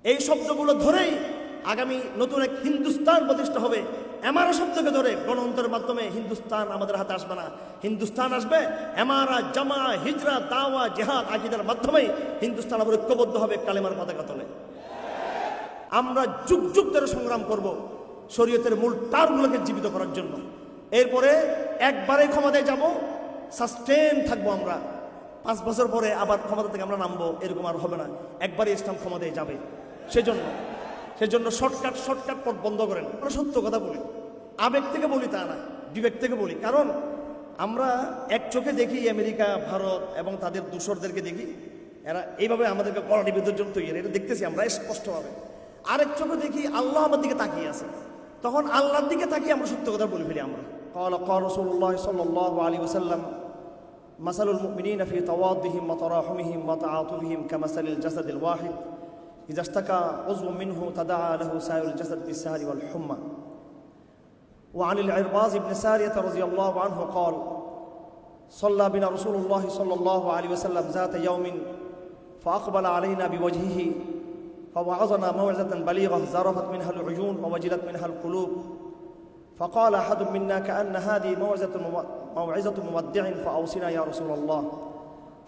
এই শব্দগুলো ধরেই আগামী নতুন এক হিন্দুস্তান প্রতিষ্ঠা হবে। এমারা শব্দকে ধরে গণতন্ত্রের মাধ্যমে হিন্দুস্তান আমাদের হাতে আসবে না। হিন্দুস্তান আসবে এমারা, জামা, হিজরা, দাওয়া, জেহাদ, আকীদার মাধ্যমেই হিন্দুস্তান আবার ঐক্যবদ্ধ হবে কালেমার পতাকা তলে। আমরা যুগ যুগ ধরে সংগ্রাম করব শরীয়তের মূল টার্মগুলোকে জীবিত করার জন্য। এরপরে একবারে ক্ষমতায় যাব, সাস্টেন থাকবো আমরা। 5 বছর পরে আবার ক্ষমতা থেকে আমরা নামবো, এরকম আর হবে না। একবারে ইসলাম ক্ষমতায় যাবে। সেজন্য শর্টকাট পথ বন্ধ করেন। আমরা সত্য কথা বলি, আবেগ থেকে বলি তা না, বিবেক থেকে বলি। কারণ আমরা এক চোখে দেখি আমেরিকা, ভারত এবং তাদের দূষরদেরকে দেখি, এরা এইভাবে আমাদেরকে কড়াটি বিদ্যুৎ জন্য তৈরি, এটা দেখতেছি আমরা স্পষ্টভাবে। আরেক চোখে দেখি আল্লাহ আমার দিকে তাকিয়ে আছে, তখন আল্লাহর দিকে তাকিয়ে আমরা সত্য কথা বলে ফেলি। আমরা قال رسول الله صلى الله عليه وسلم مثل المؤمنين في تواضهم وتراحمهم وتعاطفهم كمثل الجسد الواحد إذا اشتكى عضو منه تداعى له سائر الجسد بالسهر والحمى. وعن العرباض بن سارية رضي الله عنه قال صلى بنا رسول الله صلى الله عليه وسلم ذات يوم فأقبل علينا بوجهه فوعظنا موعظة بليغة ذرفت منها العيون ووجلت منها القلوب. فقال أحد منا كأن هذه موعظة مودع فأوصنا يا رسول الله.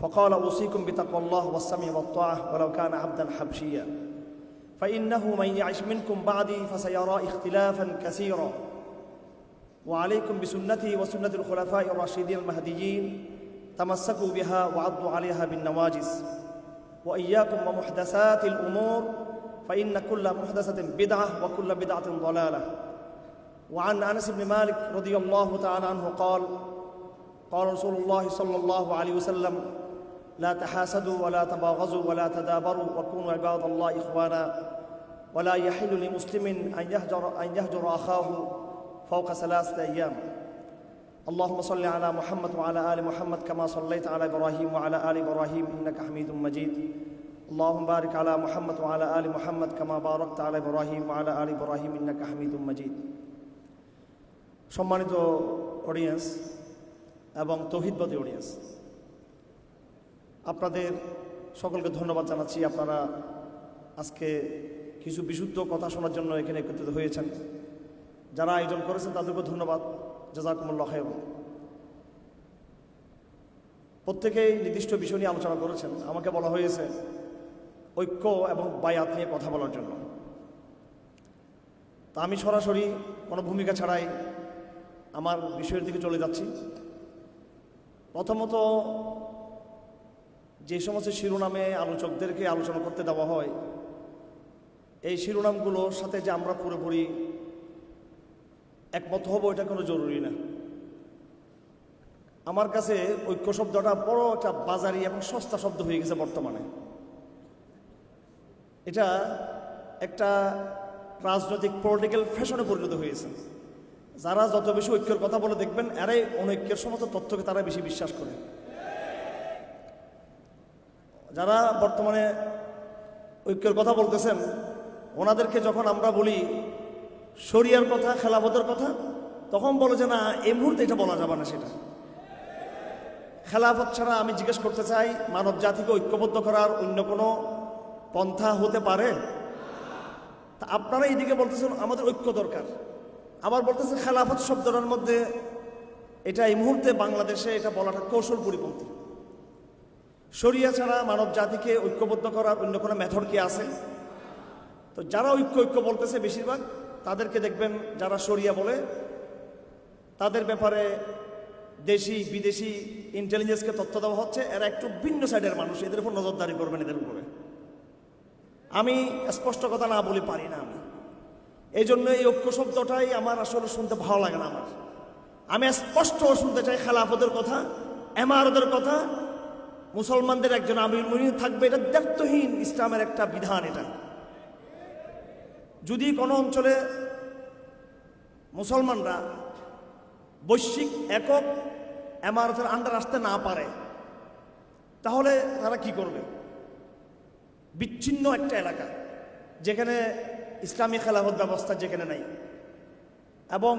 فقال أوصيكم بتقوى الله والسمع والطاعة ولو كان عبدا حبشيا فإنه من يعش منكم بعدي فسيرى اختلافا كثيرا وعليكم بسنتي وسنة الخلفاء الراشدين المهديين تمسكوا بها وعضوا عليها بالنواجذ وإياكم ومحدثات الأمور فإن كل محدثة بدعة وكل بدعة ضلالة. وعن أنس بن مالك رضي الله تعالى عنه قال قال رسول الله صلى الله عليه وسلم لا تحاسدوا ولا تباغضوا ولا تدابروا وكونوا عباد الله إخوانا ولا يحل لمسلم أن يهجر أخاه فوق 3 أيام. اللهم صل على محمد وعلى آل محمد كما صليت على إبراهيم وعلى آل إبراهيم إنك حميد مجيد. اللهم بارك على محمد وعلى آل محمد كما باركت على إبراهيم وعلى آل إبراهيم إنك حميد مجيد. সম্মানিত অডিয়েন্স এবং তৌহিদবাদী অডিয়েন্স, আপনাদের সকলকে ধন্যবাদ জানাচ্ছি। আপনারা আজকে কিছু বিশুদ্ধ কথা শোনার জন্য এখানে একত্রিত হয়েছেন। যারা আয়োজন করেছেন তাদেরকে ধন্যবাদ, জাযাকুমুল্লাহ খায়র। প্রত্যেকেই নির্দিষ্ট বিষয় নিয়ে আলোচনা করেছেন। আমাকে বলা হয়েছে ঐক্য এবং বায়াত নিয়ে কথা বলার জন্য। তা আমি সরাসরি কোনো ভূমিকা ছাড়াই আমার বিষয়ের দিকে চলে যাচ্ছি। প্রথমত, যে সমস্ত শিরোনামে আলোচকদেরকে আলোচনা করতে দেওয়া হয়, এই শিরোনামগুলোর সাথে যে আমরা পুরোপুরি একমত হব এটা কোনো জরুরি না। আমার কাছে ঐক্য শব্দটা বড় একটা বাজারি এবং সস্তা শব্দ হয়ে গেছে বর্তমানে। এটা একটা রাজনৈতিক পলিটিক্যাল ফ্যাশনে পরিণত হয়েছে। যারা যত বেশি ঐক্যের কথা বলে দেখবেন এরাই অনৈক্যের সমস্ত তথ্যকে তারা বেশি বিশ্বাস করে। যারা বর্তমানে ঐক্যের কথা বলতেছেন ওনাদেরকে যখন আমরা বলি শরিয়ার কথা, খেলাফতের কথা, তখন বলে যে না, এই মুহূর্তে এটা বলা যাবে না। সেটা খেলাফত ছাড়া আমি জিজ্ঞেস করতে চাই, মানব জাতিকে ঐক্যবদ্ধ করার অন্য কোনো পন্থা হতে পারে? তা আপনারা এইদিকে বলতেছেন আমাদের ঐক্য দরকার, আবার বলতেছেন খেলাফত শব্দটার মধ্যে এটা এই মুহূর্তে বাংলাদেশে এটা বলাটা কৌশল পরিপন্থী। শরিয়া ছাড়া মানব জাতিকে ঐক্যবদ্ধ করার অন্য কোনো মেথড কি আছে? তো যারা ঐক্য বলতেছে বেশিরভাগ তাদেরকে দেখবেন যারা শরিয়া বলে তাদের ব্যাপারে দেশি বিদেশি ইন্টেলিজেন্সকে তথ্য দেওয়া হচ্ছে। এরা একটু ভিন্ন সাইডের মানুষ, এদের উপর নজরদারি করবেন এদের উপরে। আমি স্পষ্ট কথা না বলে পারি না। এই জন্য এই ঐক্য শব্দটাই আমার আসলে শুনতে ভালো লাগে না। আমি স্পষ্ট শুনতে চাই খেলাফতের কথা, এমারতের কথা, মুসলমানদের একজন আমির মুমিন থাকবে, এটা দায়িত্বহীন ইসলামের একটা বিধান। এটা যদি কোনো অঞ্চলে মুসলমানরা বৈশ্বিক একক এমারতের আন্ডার আসতে না পারে তাহলে তারা কি করবে? বিচ্ছিন্ন একটা এলাকা যেখানে ইসলামী খেলাফত ব্যবস্থা যেখানে নাই এবং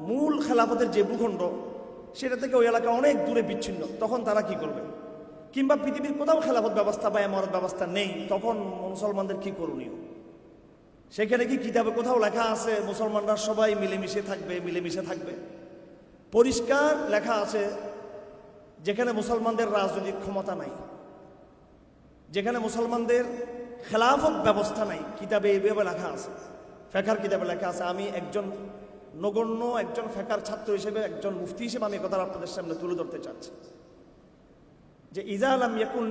মূল খেলাফতের যে ভূখণ্ড সেটা থেকে ওই এলাকা অনেক দূরে বিচ্ছিন্ন, তখন তারা কি করবে? কিংবা পৃথিবীর কোথাও খেলাফত ব্যবস্থা বা এমারত ব্যবস্থা নেই, তখন মুসলমানদের কি করণীয়? সেখানে কি কিতাবে কোথাও লেখা আছে মুসলমানরা সবাই মিলেমিশে থাকবে? মিলেমিশে থাকবে পরিষ্কার লেখা আছে যেখানে মুসলমানদের রাজনৈতিক ক্ষমতা নাই, যেখানে মুসলমানদের খেলাফত ব্যবস্থা নাই, কিতাবে এইভাবে লেখা আছে, ফেকার কিতাবে লেখা আছে। আমি একজন নগণ্য একজন ফেকার ছাত্র হিসেবে, একজন মুফতি হিসেবে আমি কথা আপনাদের সামনে তুলে ধরতে চাচ্ছি যে ইজা লাম ইয়াকুন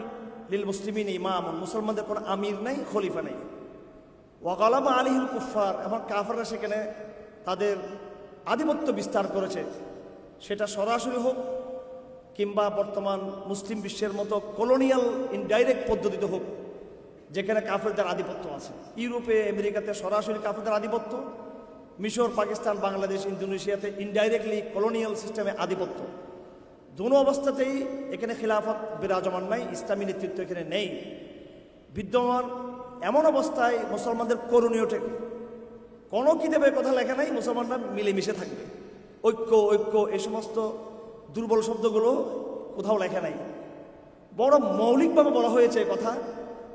লিল মুসলিমিন ইমাম, মুসলমানদের কোনো আমির নাই, খলিফা নেই। ওয়াগালাবা আলিহিল কুফার, এবং কাফাররা সেখানে তাদের আধিপত্য বিস্তার করেছে, সেটা সরাসরি হোক কিংবা বর্তমান মুসলিম বিশ্বের মতো কলোনিয়াল ইনডাইরেক্ট পদ্ধতিতে হোক, যেখানে কাফেরদের আধিপত্য আছে। ইউরোপে আমেরিকাতে সরাসরি কাফেরদের আধিপত্য, মিশর, পাকিস্তান, বাংলাদেশ, ইন্দোনেশিয়াতে ইনডাইরেক্টলি কলোনিয়াল সিস্টেমে আধিপত্য। দুনো অবস্থাতেই এখানে খিলাফত বিরাজমান নাই, ইসলামী নেতৃত্ব এখানে নেই বিদ্যমান। এমন অবস্থায় মুসলমানদের করণীয়টা কি? কোনো কিতাবে কথা লেখা নাই মুসলমানরা মিলেমিশে থাকবে, ঐক্য ঐক্য এই সমস্ত দুর্বল শব্দগুলো কোথাও লেখা নাই। বড় মৌলিকভাবে বলা হয়েছে কথা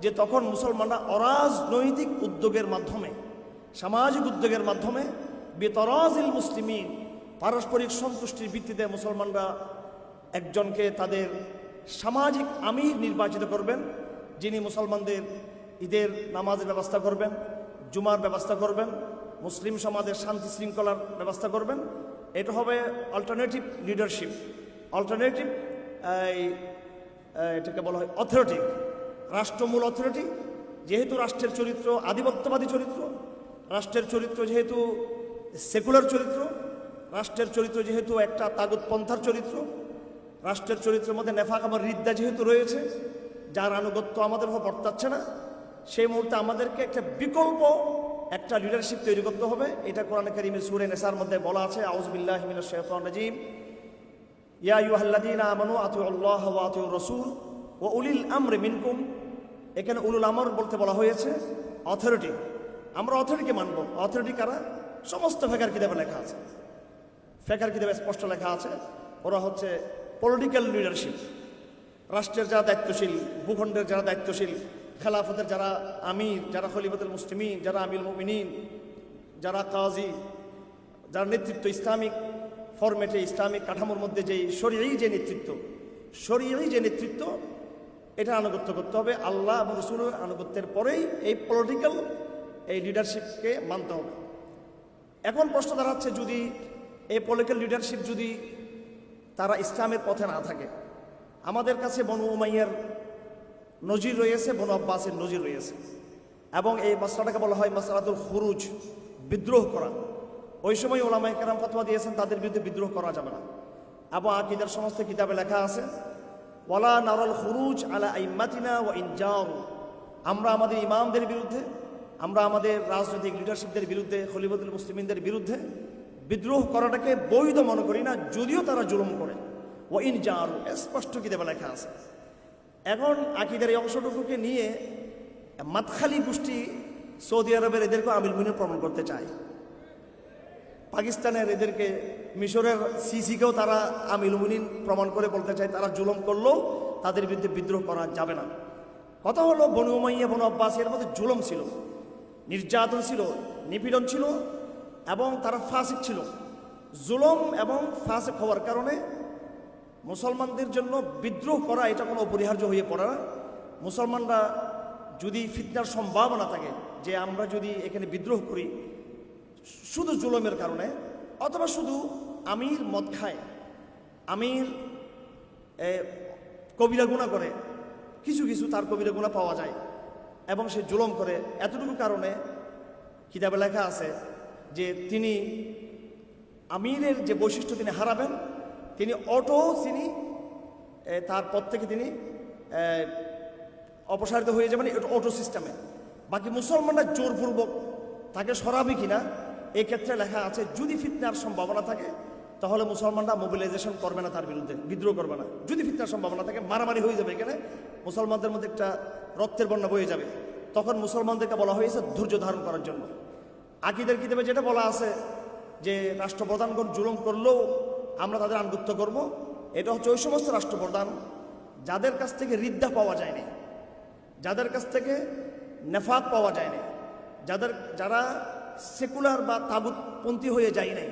যে তখন মুসলমানরা অরাজনৈতিক উদ্যোগের মাধ্যমে, সামাজিক উদ্যোগের মাধ্যমে বেতরাজিল মুসলিমিন, পারস্পরিক সন্তুষ্টির ভিত্তিতে মুসলমানরা একজনকে তাদের সামাজিক আমির নির্বাচিত করবেন, যিনি মুসলমানদের ঈদের নামাজের ব্যবস্থা করবেন, জুমার ব্যবস্থা করবেন, মুসলিম সমাজের শান্তি শৃঙ্খলার ব্যবস্থা করবেন। এটা হবে অল্টারনেটিভ লিডারশিপ, অল্টারনেটিভ এটাকে বলা হয় অথরিটি, রাষ্ট্রমূল অথরিটি। যেহেতু রাষ্ট্রের চরিত্র আধিপত্যবাদী চরিত্র, রাষ্ট্রের চরিত্র যেহেতু সেকুলার চরিত্র, রাষ্ট্রের চরিত্র যেহেতু একটা তাগুতপন্থার চরিত্র, রাষ্ট্রের চরিত্রের মধ্যে নেফাক আমার রিদ্দা যেহেতু রয়েছে, যার আনুগত্য আমাদের উপর বর্তাচ্ছে না, সেই মুহূর্তে আমাদেরকে একটা বিকল্প একটা লিডারশিপ তৈরি করতে হবে। এটা কোরআন কারীমের সূরা নিসার মধ্যে বলা আছে, আউযু বিল্লাহি মিনাশ শাইতানির রাজীম, ইয়া আইয়ুহাল্লাযীনা আমানু আতিউল্লাহ ওয়া আতিউর রাসূল ওয়া উলিল আমরি মিনকুম। এখানে উলুল আমর বলতে বলা হয়েছে অথরিটি। আমরা অথরিটিকে মানব। অথরিটি কারা? সমস্ত ফেকার কিতাবে লেখা আছে, ফেকার কিতাবে স্পষ্ট লেখা আছে ওরা হচ্ছে পলিটিক্যাল লিডারশিপ। রাষ্ট্রের যারা দায়িত্বশীল, ভূখণ্ডের যারা দায়িত্বশীল, খেলাফতের যারা আমির, যারা খলিফাতুল মুসলিমিন, যারা আমিরুল মুমিনিন, যারা কাজী, যারা নেতৃত্ব ইসলামিক ফরম্যাটে, ইসলামিক কাঠামোর মধ্যে যেই শরীয়ী যে নেতৃত্ব, শরীয়ী যে নেতৃত্ব, এটা আনুগত্য করতে হবে। আল্লাহ এবং রাসূলের আনুগত্যের পরেই এই পলিটিক্যাল এই লিডারশিপকে মানতে হবে। এখন প্রশ্ন দাঁড়াচ্ছে, যদি এই পলিটিক্যাল লিডারশিপ যদি তারা ইসলামের পথে না থাকে, আমাদের কাছে বনু উমাইয়ার নজির রয়েছে, বনু আব্বাসের নজির রয়েছে, এবং এই মাসলাটাকে বলা হয় মাসলাতুল খুরুজ, বিদ্রোহ করা। ওই সময় ওলামায়ে কেরাম ফতোয়া দিয়েছেন তাদের বিরুদ্ধে বিদ্রোহ করা যাবে না। আবু আকীদার সমস্ত কিতাবে লেখা আছে, ওয়ালা নারাল খুরুজ আলা আইম্মাতিনা ওয়া ইন জারু, আমরা আমাদের ইমামদের বিরুদ্ধে, আমরা আমাদের রাজনৈতিক লিডারশিপদের বিরুদ্ধে, খলিফাতুল মুসলিমিনদের বিরুদ্ধে বিদ্রোহ করাটাকে বৈধ মনে করি না, যদিও তারা জুলুম করে। ওয়া ইন জারু স্পষ্ট কিতাবে লেখা আছে। এখন আকীদার এই অংশটুকুকে নিয়ে মাতখালি গোষ্ঠী সৌদি আরবের এদেরকে আমিরুল মুমিনিন প্রমাণ করতে চায়, পাকিস্তানের এদেরকে, মিশরের সিসিকেও তারা আমিরুল মুমিনিন প্রমাণ করে বলতে চায় তারা জুলুম করলেও তাদের বিরুদ্ধে বিদ্রোহ করা যাবে না। কথা হলো বনু উমাইয়া, বনু আব্বাস এর মধ্যে জুলুম ছিল, নির্যাতন ছিল, নিপীড়ন ছিল, এবং তারা ফাসিক ছিল। জুলুম এবং ফাসিক হওয়ার কারণে মুসলমানদের জন্য বিদ্রোহ করা এটা কোনো অপরিহার্য হয়ে পড়ে না। মুসলমানরা যদি ফিতনার সম্ভাবনা থাকে যে আমরা যদি এখানে বিদ্রোহ করি শুধু জুলুমের কারণে, অথবা শুধু আমির মদ খায়, আমির কবিরা গুনাহ করে, কিছু কিছু তার কবিরা গুনাহ পাওয়া যায় এবং সে জুলুম করে, এতটুকু কারণে কিতাবে লেখা আছে যে তিনি আমিরের যে বৈশিষ্ট্য তিনি হারাবেন, তিনি তার পদ থেকে তিনি অপসারিত হয়ে যাবেন, এটা অটো সিস্টেমে। বাকি মুসলমানরা জোরপূর্বক তাকে সরাবে কিনা এই ক্ষেত্রে লেখা আছে, যদি ফিতনার সম্ভাবনা থাকে তাহলে মুসলমানরা মোবিলাইজেশন করবে না, তার বিরুদ্ধে বিদ্রোহ করবে না। যদি ফিতনার সম্ভাবনা থাকে, মারামারি হয়ে যাবে, এখানে মুসলমানদের মধ্যে একটা রক্তের বন্যা বয়ে যাবে, তখন মুসলমানদেরকে বলা হয়েছে ধৈর্য ধারণ করার জন্য। আকীদার কিতাবে যেটা বলা আছে যে রাষ্ট্রপ্রধানগণ জুলুম করলেও আমরা তাদের আনুগত্য করব, এটা হচ্ছে ওই সমস্ত রাষ্ট্রপ্রধান যাদের কাছ থেকে রিদ্দা পাওয়া যায়নি, যাদের কাছ থেকে নেফাক পাওয়া যায়নি, যারা সেকুলার বা তাগুতপন্থী হয়ে যায় নাই,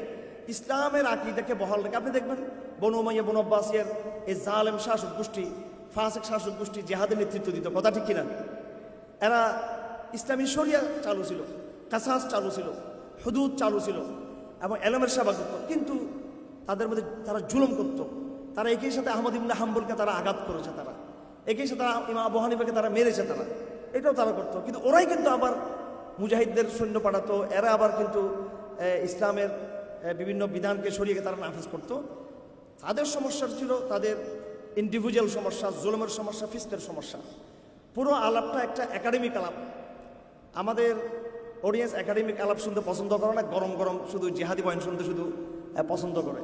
ইসলামের আকীদাকে বহাল রেখে, আপনি দেখবেন বনু উমাইয়া বনু আব্বাসিয়ার এই জালেম শাসক গোষ্ঠী, ফাসিক শাসক গোষ্ঠী জেহাদের নেতৃত্ব দিত, কথা ঠিক কিনা? এরা ইসলামী শরিয়া চালু ছিল, কাসাস চালু ছিল, হুদুদ চালু ছিল এবং এলমের সেবা করত, কিন্তু তাদের মধ্যে তারা জুলুম করত। তারা একই সাথে আহমদ ইবনে হাম্বলকে তারা আঘাত করেছে, তারা একই সাথে ইমাম আবু হানিফাকে তারা মেরেছে, তারা এটাও তারা করতো। কিন্তু ওরাই কিন্তু আবার মুজাহিদদের সৈন্য পাঠাতো, এরা আবার কিন্তু ইসলামের বিভিন্ন বিধানকে সরিয়ে তারা নাফিজ করতো। তাদের সমস্যা ছিল তাদের ইন্ডিভিজুয়াল সমস্যা, জুলুমের সমস্যা, ফিস্কের সমস্যা। পুরো আলাপটা একটা একাডেমিক আলাপ। আমাদের অডিয়েন্স একাডেমিক আলাপ শুনতে পছন্দ করে না, গরম গরম শুধু জিহাদি বয়ান শুনতে শুধু পছন্দ করে।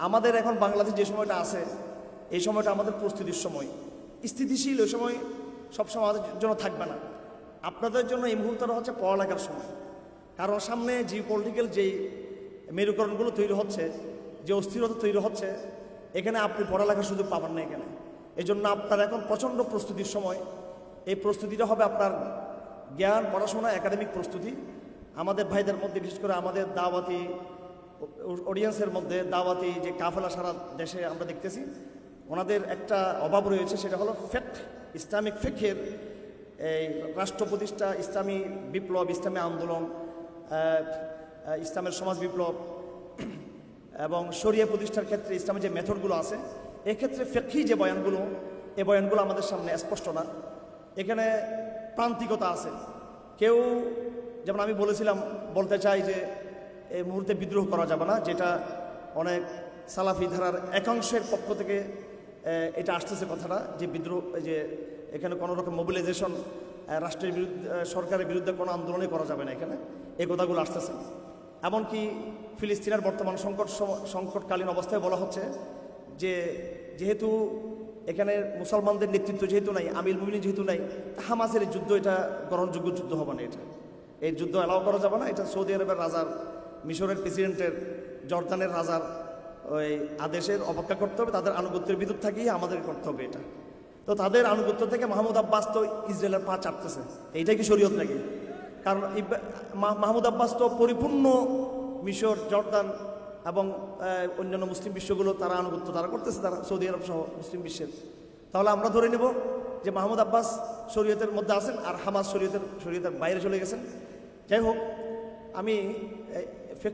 আমাদের এখন বাংলাদেশ যে সময়টা আছে, এই সময়টা আমাদের প্রস্তুতির সময়, স্থিতিশীল ওই সময় সবসময় আমাদের জন্য থাকবে না। আপনাদের জন্য এই মুহূর্তটা হচ্ছে পড়ালেখার সময়, কারণ সামনে জিও পলিটিক্যাল যেই মেরুকরণগুলো তৈরি হচ্ছে, যে অস্থিরতা তৈরি হচ্ছে, এখানে আপনি পড়ালেখার সুযোগ পাবেন না এখানে। এই জন্য আপনার এখন প্রচণ্ড প্রস্তুতির সময়। এই প্রস্তুতিটা হবে আপনার জ্ঞান, পড়াশোনা, একাডেমিক প্রস্তুতি। আমাদের ভাইদের মধ্যে, বিশেষ করে আমাদের দাওয়াতি অডিয়েন্সের মধ্যে দাওয়াতি যে কাফেলা সারা দেশে আমরা দেখতেছি, ওনাদের একটা অভাব রয়েছে, সেটা হলো ফেক, ইসলামিক ফেকের এই রাষ্ট্র প্রতিষ্ঠা, ইসলামী বিপ্লব, ইসলামী আন্দোলন, ইসলামের সমাজ বিপ্লব এবং শরিয়া প্রতিষ্ঠার ক্ষেত্রে ইসলামের যে মেথডগুলো আছে, এক্ষেত্রে ফেকি যে বয়ানগুলো, এই বয়ানগুলো আমাদের সামনে স্পষ্ট না। এখানে প্রান্তিকতা আছে। কেউ, যেমন আমি বলেছিলাম, বলতে চাই যে এই মুহূর্তে বিদ্রোহ করা যাবে না, যেটা অনেক সালাফি ধারার একাংশের পক্ষ থেকে এটা আসতেছে কথাটা, যে বিদ্রোহ, যে এখানে কোনো রকম মোবিলাইজেশন, রাষ্ট্রের বিরুদ্ধে, সরকারের বিরুদ্ধে কোনো আন্দোলনই করা যাবে না, এখানে এই কথাগুলো আসতেছে। এমনকি ফিলিস্তিনের বর্তমান সংকটকালীন অবস্থায় বলা হচ্ছে যে যেহেতু এখানে মুসলমানদের নেতৃত্ব যেহেতু নাই, আমির মুমিনিন যেহেতু নাই, হামাসের যুদ্ধ এটা গ্রহণযোগ্য যুদ্ধ হবে না, এই যুদ্ধ অ্যালাউ করা যাবে না। এটা সৌদি আরবের রাজার, মিশরের প্রেসিডেন্টের, জর্দানের রাজার ওই আদেশের অপেক্ষা করতে হবে, তাদের আনুগত্যের বিদ্যুৎ থাকিয়ে আমাদের করতে হবে এটা। তো তাদের আনুগত্য থেকে মাহমুদ আব্বাস তো ইসরায়েলের পা চাপতেছে, এইটা কি শরীয়ত নাকি? কারণ মাহমুদ আব্বাস তো পরিপূর্ণ মিশর, জর্দান এবং অন্যান্য মুসলিম বিশ্বগুলো তারা আনুগত্য তারা করতেছে, তারা সৌদি আরব সহ মুসলিম বিশ্বের। তাহলে আমরা ধরে নেব যে মাহমুদ আব্বাস শরীয়তের মধ্যে আছেন আর হামাস শরীয়তের বাইরে চলে গেছেন। যাই হোক, আমি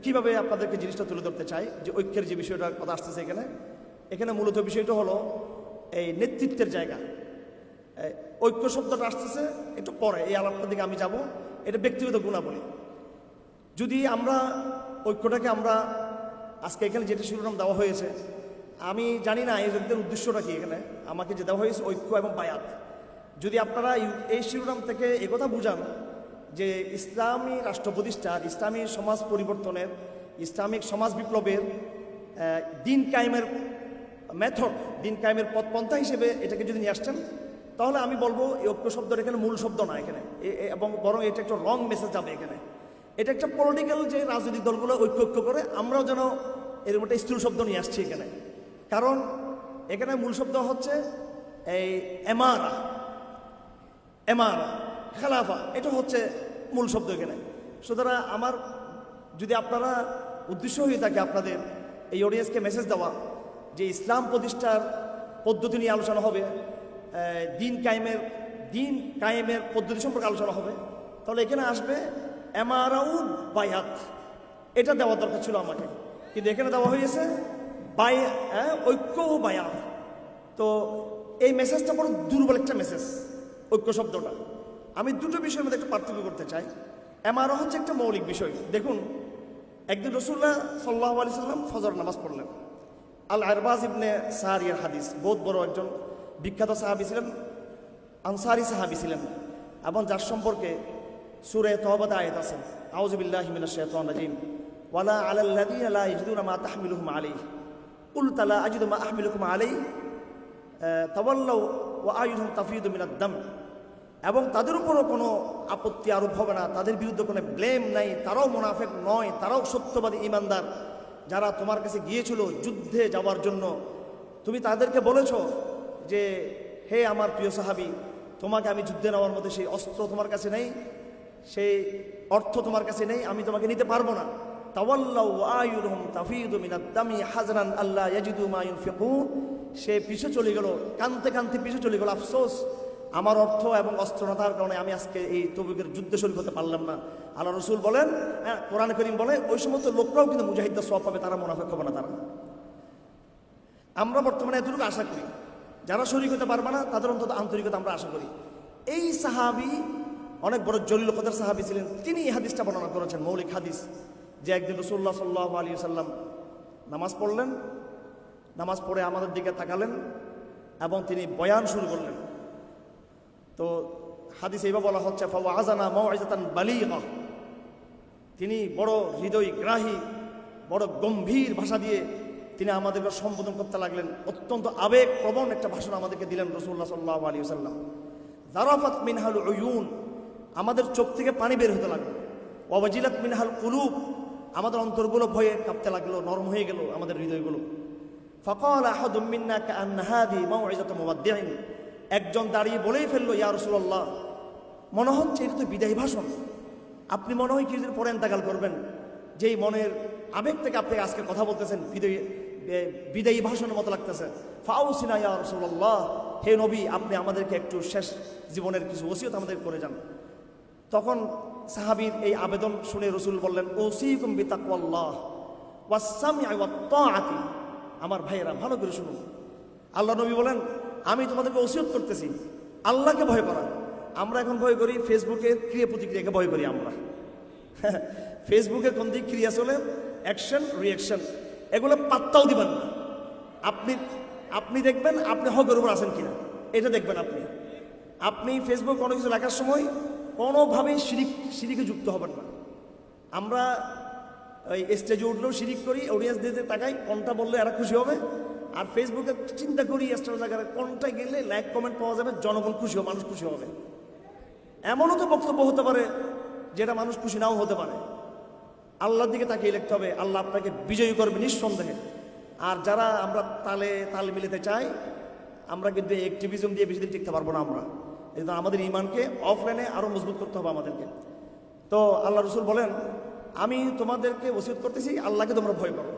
কীভাবে আপনাদেরকে জিনিসটা তুলে ধরতে চাই যে ঐক্যের যে বিষয়টার কথা আসতেছে এখানে মূলত বিষয়টা হলো এই নেতৃত্বের জায়গা। ঐক্য শব্দটা আসতেছে একটু পরে, এই আলাপটার দিকে আমি যাব। এটা ব্যক্তিগত গুণাবলী। যদি আমরা ঐক্যটাকে আমরা আজকে এখানে যেটা শিরোনাম দেওয়া হয়েছে, আমি জানি না আয়োজকদের উদ্দেশ্যটা কি। এখানে আমাকে যে দেওয়া হয়েছে ঐক্য এবং বায়াত, যদি আপনারা এই শিরোনাম থেকে একথা বুঝান যে ইসলামী রাষ্ট্র প্রতিষ্ঠার, ইসলামী সমাজ পরিবর্তনের, ইসলামিক সমাজ বিপ্লবের দিন কায়েমের মেথড, দিন কায়েমের পথপন্থা হিসেবে এটাকে যদি নিয়ে আসছেন, তাহলে আমি বলবো এই ঐক্য শব্দটা এখানে মূল শব্দ না এখানে, এবং বরং এটা একটা রং মেসেজ যাবে এখানে। এটা একটা পলিটিক্যাল, যে রাজনৈতিক দলগুলো ঐক্য করে, আমরাও যেন এরকম একটা স্থূল শব্দ নিয়ে আসছি এখানে। কারণ এখানে মূল শব্দ হচ্ছে এই এমারা, খেলাফা, এটা হচ্ছে মূল শব্দ এখানে। সুতরাং আমার, যদি আপনারা উদ্দেশ্য হয়ে থাকে আপনাদের এই অডিয়েন্সকে মেসেজ দেওয়া যে ইসলাম প্রতিষ্ঠার পদ্ধতি নিয়ে আলোচনা হবে, দিন কায়েমের পদ্ধতি সম্পর্কে আলোচনা হবে, তাহলে এখানে আসবে এমারাউ বায়াত, এটা দেওয়া দরকার ছিল আমাকে, কিন্তু এখানে দেওয়া হয়েছে ঐক্য ও বায়াত। তো এই মেসেজটা বড় দুর্বল একটা মেসেজ, ঐক্য শব্দটা। আমি দুটো বিষয়ের মধ্যে একটা পার্থক্য করতে চাই। এমারা হচ্ছে একটা মৌলিক বিষয়। দেখুন, একদিন রাসূলুল্লাহ সাল্লাল্লাহু আলাইহি সাল্লাম ফজর নামাজ পড়লেন। আল আরবাজ ইবনে সারিয়ার হাদিস, বহুত বড় একজন বিখ্যাত সাহাবী ছিলেন, আনসারি সাহাবী ছিলেন, এবং যার সম্পর্কে সূরা তওবাতে আয়াত আছে, আউযু বিল্লাহি মিনাশ শাইতানির রাজিম, ওয়ালা আলাল্লাযীনা লা ইয়াজিদুনা মা তাহমিলুহুম আলাইহি কুল লা আজিদু মা আহমিলুকুম আলাইহি তাওয়াল্লাউ ওয়া আইয়ুহুম তাফিদু মিনাদ দাম। এবং তাদের উপরও কোনো আপত্তি আরোপ হবে না, তাদের বিরুদ্ধে কোনো ব্লেম নাই, তারাও মুনাফিক নয়, তারাও সত্যবাদী ঈমানদার। যারা তোমার কাছে গিয়েছিল যুদ্ধে যাওয়ার জন্য, তুমি তাদেরকে বলেছ যে হে আমার প্রিয় সাহাবী, তোমাকে আমি যুদ্ধে নেওয়ার মধ্যে সেই অস্ত্র তোমার কাছে নেই, সেই অর্থ তোমার কাছে নেই, আমি তোমাকে নিতে পারবো না। তাওয়াল্লাউ আয়ুনহুম তাফিদু মিনাদ দামি হাজরান আল্লাহ ইয়াজিদু মা ইউনফিকুন। সে পিছু চলে গেল, কাঁদতে কাঁদতে পিছু চলে গেল। আফসোস, আমার অর্থ এবং অস্ত্র না থাকার কারণে আমি আজকে এই তবুকের যুদ্ধে শরীক হতে পারলাম না। আল্লাহ রসুল বলেন, কোরআন করিম বলে, ওই সমস্ত লোকরাও কিন্তু মুজাহিদদের সওয়াব পাবে, তারা মুনাফিক হবে না। তারা, আমরা বর্তমানে এতটুকু আশা করি, যারা শরীক হতে পারবে না তাদের অন্তত আন্তরিকতা আমরা আশা করি। এই সাহাবী অনেক বড় জলিল কদর সাহাবী ছিলেন, তিনি এই হাদিসটা বর্ণনা করেছেন, মৌলিক হাদিস, যে একদিন রাসূলুল্লাহ সাল্লাল্লাহু আলাইহি ওয়াসাল্লাম নামাজ পড়লেন, নামাজ পড়ে আমাদের দিকে তাকালেন এবং তিনি বয়ান শুরু করলেন। তো হাদিস এইভাবে বলা হচ্ছে, ফাওয়াযানা মাউইযাতান বালিগা, তিনি বড় হৃদয়গ্রাহী, বড় গম্ভীর ভাষা দিয়ে তিনি আমাদেরকে সম্বোধন করতে লাগলেন। অত্যন্ত আবেগপ্রবণ একটা ভাষণ আমাদেরকে দিলেন রাসূলুল্লাহ সাল্লাল্লাহু আলাইহি ওয়াসাল্লাম। যারাফাত মিনহাল উয়ুন, আমাদের চোখ থেকে পানি বের হতে লাগলো। ওয়াজিলাত মিনহাল কুলুব, আমাদের অন্তরগুলো ভয়ে কাঁপতে লাগলো, নরম হয়ে গেল আমাদের হৃদয়গুলো। ফাকাল আহাদুম মিন্না কাআন্না হাযি মাউইযাতু মুওয়াদ্দিইন, একজন দাঁড়িয়ে বলেই ফেললো, ইয়া রাসূলুল্লাহ, মনে হচ্ছে এটা তো বিদায়ী ভাষণ, আপনি মনে হয় কিছুদিন পরে ইন্তেকাল করবেন, যেই মনের আবেগ থেকে আপনি আজকে কথা বলতেছেন বিদায়ী ভাষণের মতো লাগতেছে। ফাউসিনা ইয়া রাসূলুল্লাহ, হে নবী, আপনি আমাদেরকে একটু শেষ জীবনের কিছু ওসিয়ত আমাদের করে যান। তখন সাহাবীর এই আবেদন শুনে রসুল বললেন, ওসিকুম বিতাকওয়াল্লাহ ওয়াস সামঈ ওয়াত তাআতি, আমার ভাইয়েরা ভালো করে শুনুন, আল্লাহ নবী বলেন, আমি তোমাদেরকে ওসিয়ত করতেছি আল্লাহকে ভয় করা। আমরা এখন ভয় করি ফেসবুকের ক্রিয়া প্রতিক্রিয়াকে ভয় করি আমরা। ফেসবুকে কোন দিক ক্রিয়া চলে, অ্যাকশন রিয়াকশন, এগুলো পাত্তাও দিবেন না। আপনি দেখবেন আপনি হকের উপর আছেন কিনা, এটা দেখবেন। আপনি ফেসবুক কোনো কিছু লেখার সময় কোনোভাবেই শিরিকে যুক্ত হবেন না। আমরা ওই স্টেজে উঠলেও শিরিক করি, অডিয়েন্স দিতে তাকাই কোনটা বললে এরা খুশি হবে, আর ফেসবুকে চিন্তা করি স্টেজ জায়গায় কোনটা গেলে লাইক কমেন্ট পাওয়া যাবে, জনগণ খুশি হবে, মানুষ খুশি হবে। এমনও তো বক্তব্য হতে পারে যেটা মানুষ খুশি নাও হতে পারে। আল্লাহর দিকে তাকিয়ে লিখতে হবে, আল্লাহ আপনাকে বিজয়ী করবে নিঃসন্দেহে। আর যারা আমরা তাল মিলাতে চাই, আমরা কিন্তু অ্যাক্টিভিজম দিয়ে বেশি দিন টিকতে পারবো না। আমরা এই জন্য আমাদের ইমানকে অফলাইনে আরো মজবুত করতে হবে আমাদেরকে। তো আল্লাহ রসুল বলেন, আমি তোমাদেরকে ওসিয়ত করতেছি আল্লাহকে তোমরা ভয় করো,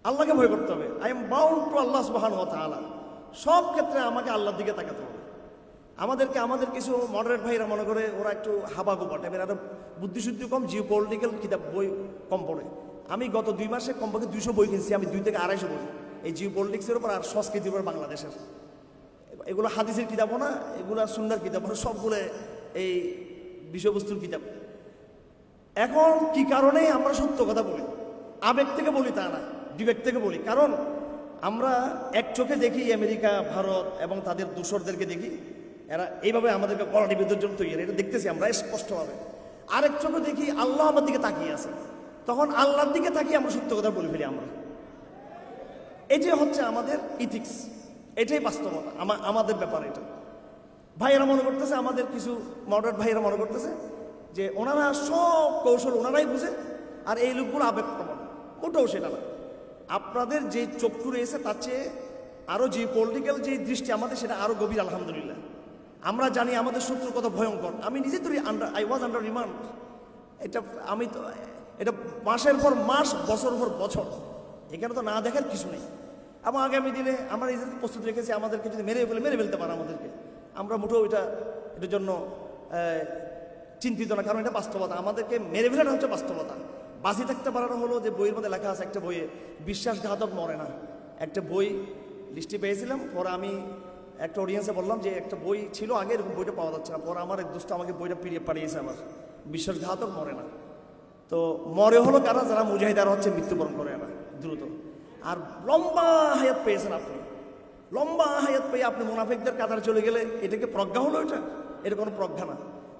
আল্লাহকে ভয় করতে হবে। আই এম বাউন্ড টু আল্লাহ সুবহানাহু ওয়া তাআলা, সব ক্ষেত্রে আমাকে আল্লাহর দিকে তাকাতে হবে। আমাদের কিছু মডারেট ভাইরা মনে করে ওরা একটু হাবাগোবা টাইপের, আরো বুদ্ধিশুদ্ধি কম, জিও পলিটিক্যাল কিতাব বই কম পড়ে। আমি গত 2 মাসে কমপক্ষে 200 বই কিনছি, আমি 2 থেকে 250 বই এই জিও পলিটিক্সের উপর আর সংস্কৃতির উপর বাংলাদেশের। এগুলো হাদিসের কিতাবও না, এগুলো সুন্নাহর কিতাব, সবগুলো এই বিষয়বস্তুর কিতাব। এখন কি কারণে আমরা সত্য কথা বলি, আবেগ থেকে বলি তা না, বিবেক থেকে বলি। কারণ আমরা এক চোখে দেখি আমেরিকা, ভারত এবং তাদের দূষরদেরকে দেখি, এরা এইভাবে আমাদেরকে কড়াটি বিদ্যুৎ জন্য তৈরি, এটা দেখতেছি আমরা স্পষ্টভাবে। আরেক চোখে দেখি আল্লাহ আমার দিকে তাকিয়ে আছে, তখন আল্লাহর দিকে তাকিয়ে আমরা সত্য কথা বলে ফেলি আমরা। এটাই হচ্ছে আমাদের ইথিক্স, এটাই বাস্তবতা আমাদের ব্যাপার। এটা ভাইয়েরা মনে করতেছে, আমাদের কিছু মডারেট ভাইয়েরা মনে করতেছে যে ওনারা সব কৌশল ওনারাই বুঝে, আর এই লোকগুলো আবেগপ্রবণ। ওটাও সেটা না। আপনাদের যে চক্ষু রয়েছে তার চেয়ে আরও যে পলিটিক্যাল যে দৃষ্টি আমাদের, সেটা আরও গভীর আলহামদুলিল্লাহ। আমরা জানি আমাদের শত্রু কত ভয়ঙ্কর। আমি নিজে তো আই ওয়াজ আন্ডার রিমান্ড। এটা মাসের পর মাস, বছর পর বছর, এখানে তো না দেখার কিছু নেই। এবং আগামী দিনে আমরা নিজেদের প্রস্তুত রেখেছি, আমাদেরকে যদি মেরে ফেলতে পারে আমাদেরকে, আমরা মোটেও এটার জন্য চিন্তিত না, কারণ এটা বাস্তবতা। আমাদেরকে মেরে ফেলাটা হচ্ছে বাস্তবতা। বাঁচি থাকতে পারানো হলো যে বইয়ের মধ্যে লেখা আছে একটা বইয়ে, বিশ্বাসঘাতক মরে না। একটা বই লিস্টে পেয়েছিলাম, পরে আমি একটা অডিয়েন্সে বললাম যে একটা বই ছিল আগে, এরকম বইটা পাওয়া যাচ্ছে না। পরে আমার এক দোস্ত আমাকে বইটা পাঠিয়েছে আমার, বিশ্বাসঘাতক মরে না। তো মরে হলো কারা, যারা মুজাহিদারা হচ্ছে মৃত্যুবরণ করে না দ্রুত। আর লম্বা হায়াত পেয়েছেন আপনি, লম্বা হায়াত পেয়ে আপনি মুনাফিকদের কাতারে চলে গেলে এটাকে প্রজ্ঞা হলো? এটা কোনো প্রজ্ঞা না।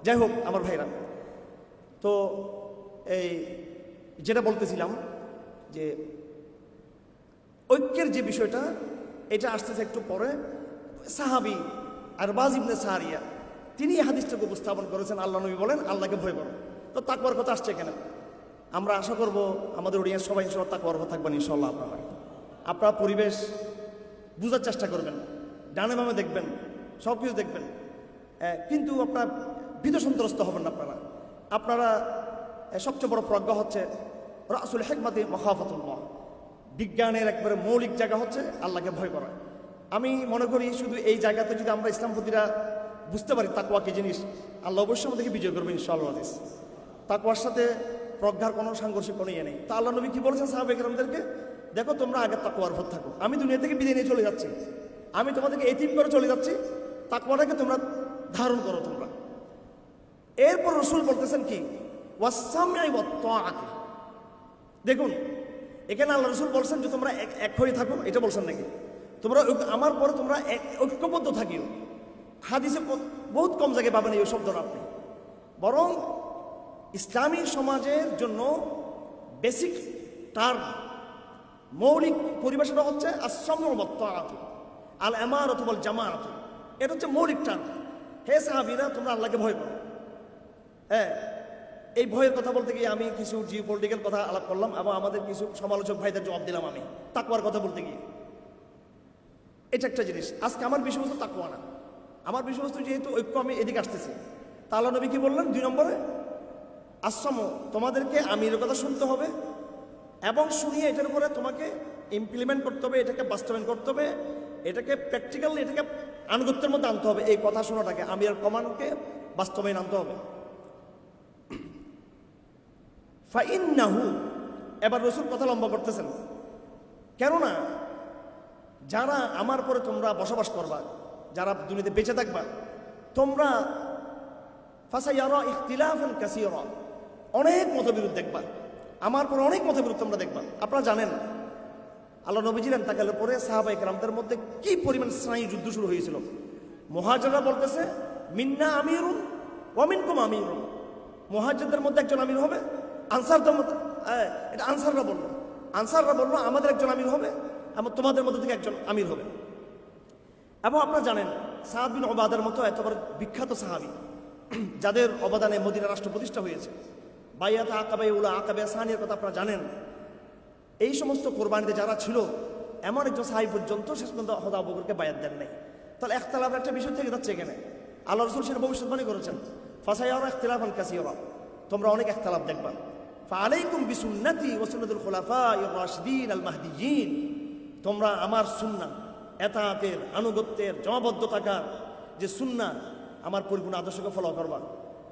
যাই হোক আমার ভাইরা, তো এই যেটা বলতেছিলাম যে ঐক্যের যে বিষয়টা, এটা আসতেছে একটু পরে। সাহাবী আরবাজ ইবনে সারিয়া তিনি এই হাদিসটাকে উপস্থাপন করেছেন। আল্লাহ নবী বলেন আল্লাহকে ভয় করো। তো তাকওয়ার কথা আসছে এখানে। আমরা আশা করব আমাদের অডিয়েন্স সবাই ইনশাআল্লাহ তাকওয়ার কথা থাকবেন ইনশাআল্লাহ। আপনারা পরিবেশ বুঝার চেষ্টা করবেন, ডানে বামে দেখবেন, সব কিছু দেখবেন, কিন্তু আপনার ভীত সন্ত্রস্ত হবেন না আপনারা। আপনারা সবচেয়ে বড় প্রজ্ঞা হচ্ছে রাসুল হিকমতি মাখাফাতুল্লাহ, বিজ্ঞানের একবারে মৌলিক জায়গা হচ্ছে আল্লাহকে ভয় করা। আমি মনে করি শুধু এই জায়গাতে যদি আমরা ইসলামপন্থীরা বুঝতে পারি তাকওয়া কি জিনিস, আল্লাহ অবশ্যই আমাদেরকে বিজয় করবে ইনশাআল্লাহ। তাকওয়ার সাথে প্রজ্ঞার কোনো সাংঘর্ষিক কোনো ইয়ে নেই। তা আল্লাহ নবী কি বলেছেন সাহাবায়ে কেরামদেরকে, দেখো তোমরা আগে তাকওয়ার উপর থাকো, আমি দুনিয়া থেকে বিদায় নিয়ে চলে যাচ্ছি, আমি তোমাদেরকে এতিম করে চলে যাচ্ছি, তাকওয়াটাকে তোমরা ধারণ করো তোমরা। এরপর রসুল বলতেছেন কি ওয়াসসামঈ ওয়াত-তাআতি। দেখুন এখানে আল্লাহ রসুল বলছেন যে তোমরা এক হয়ে থাকো, এটা বলছেন নাকি তোমরা আমার পরে তোমরা ঐক্যবদ্ধ থাকিও। হাদিসে বহুত কম জায়গায় পাবেন এই শব্দটা আপনি। বরং ইসলামী সমাজের জন্য বেসিক টার্ম, মৌলিক পরিভাষাটা হচ্ছে আস-সামউ ওয়াত-তাআতু আল ইমারাতু ওয়াল জামাআতু। এটা হচ্ছে মৌলিক টার্ম। হে সাহাবীরা তোমরা আল্লাহকে ভয় করো। হ্যাঁ, এই ভয়ের কথা বলতে গিয়ে আমি কিছু জিওপলিটিক্যাল কথা আলাপ করলাম এবং আমাদের কিছু সমালোচক ভাইদের জবাব দিলাম আমি তাকওয়ার কথা বলতে গিয়ে। এটা একটা জিনিস। আজকে আমার বিষয়বস্তু তাকওয়া না, আমার বিষয়বস্তু যেহেতু ঐক্য, আমি এদিকে আসতেছি। তা আল্লাহ নবী কি বললেন 2 নম্বরে আসমু, তোমাদেরকে আমিরের কথা শুনতে হবে এবং শুনিয়ে এটার উপরে তোমাকে ইমপ্লিমেন্ট করতে হবে, এটাকে বাস্তবায়ন করতে হবে, এটাকে প্র্যাকটিক্যালি এটাকে আনুগত্যের মধ্যে আনতে হবে। এই কথা শোনাটাকে আমিরের কমান্ডকে বাস্তবায়ন আনতে হবে। ফাইন্নাহু, এবার রসুল কথা লম্বা করতেছেন, কেননা যারা আমার পরে তোমরা বসবাস করবা, যারা দুনিয়াতে বেঁচে থাকবা, তোমরা ফাসায়ারা ইখতিলাফান কাসীরা, অনেক মতবিরোধ দেখবা, আমার পরে অনেক মতবিরোধ তোমরা দেখবা। আপনারা জানেন আল্লাহ নবীজির ইন্তেকালের পরে সাহাবায়ে কেরামদের মধ্যে কি পরিমাণ স্নায়ু যুদ্ধ শুরু হয়েছিল। মুহাজিররা বলতেছে মিন্না আমিরুন ওয়া মিনকুম আমিরুন, মুহাজিরদের মধ্যে একজন আমির হবে, আনসারদের মধ্যে এটা আনসাররা বললো আমাদের একজন আমির হবে এবং তোমাদের মধ্যে থেকে একজন আমির হবে। এবং আপনারা জানেন সাদ বিন উবাদার মতো এতবার বিখ্যাত সাহাবী যাদের অবদানে মদিনা রাষ্ট্র প্রতিষ্ঠা হয়েছে, বাইয়াত আকাবে উলা আকাবে সানির কথা আপনারা জানেন। এই সমস্ত কোরবানিতে যারা ছিল এমন একজন সাহাবী পর্যন্ত শেষ পর্যন্ত হযরত আবু বকরকে বায়াত দেন নাই। তাহলে ইখতিলাফের একটা বিষয় থেকে যাচ্ছে এখানে। আল্লাহ রাসূল সেটা ভবিষ্যৎবাণী করেছেন, ফাসায়ারা ইখতিলাফান কাসীরা, তোমরা অনেক ইখতিলাফ দেখবা। ফাআলাইকুম বিসুন্নতি ওয়া সুন্নাতুল খুলাফায়ে রাশিদিন আল মাহদিয়িন, তোমরা আমার সুন্নাহ, এতাআতের, আনুগত্যের, জমাবদ্ধ থাকার যে সুন্নাহ, আমার পরিপূর্ণ আদর্শকে ফলো করবা।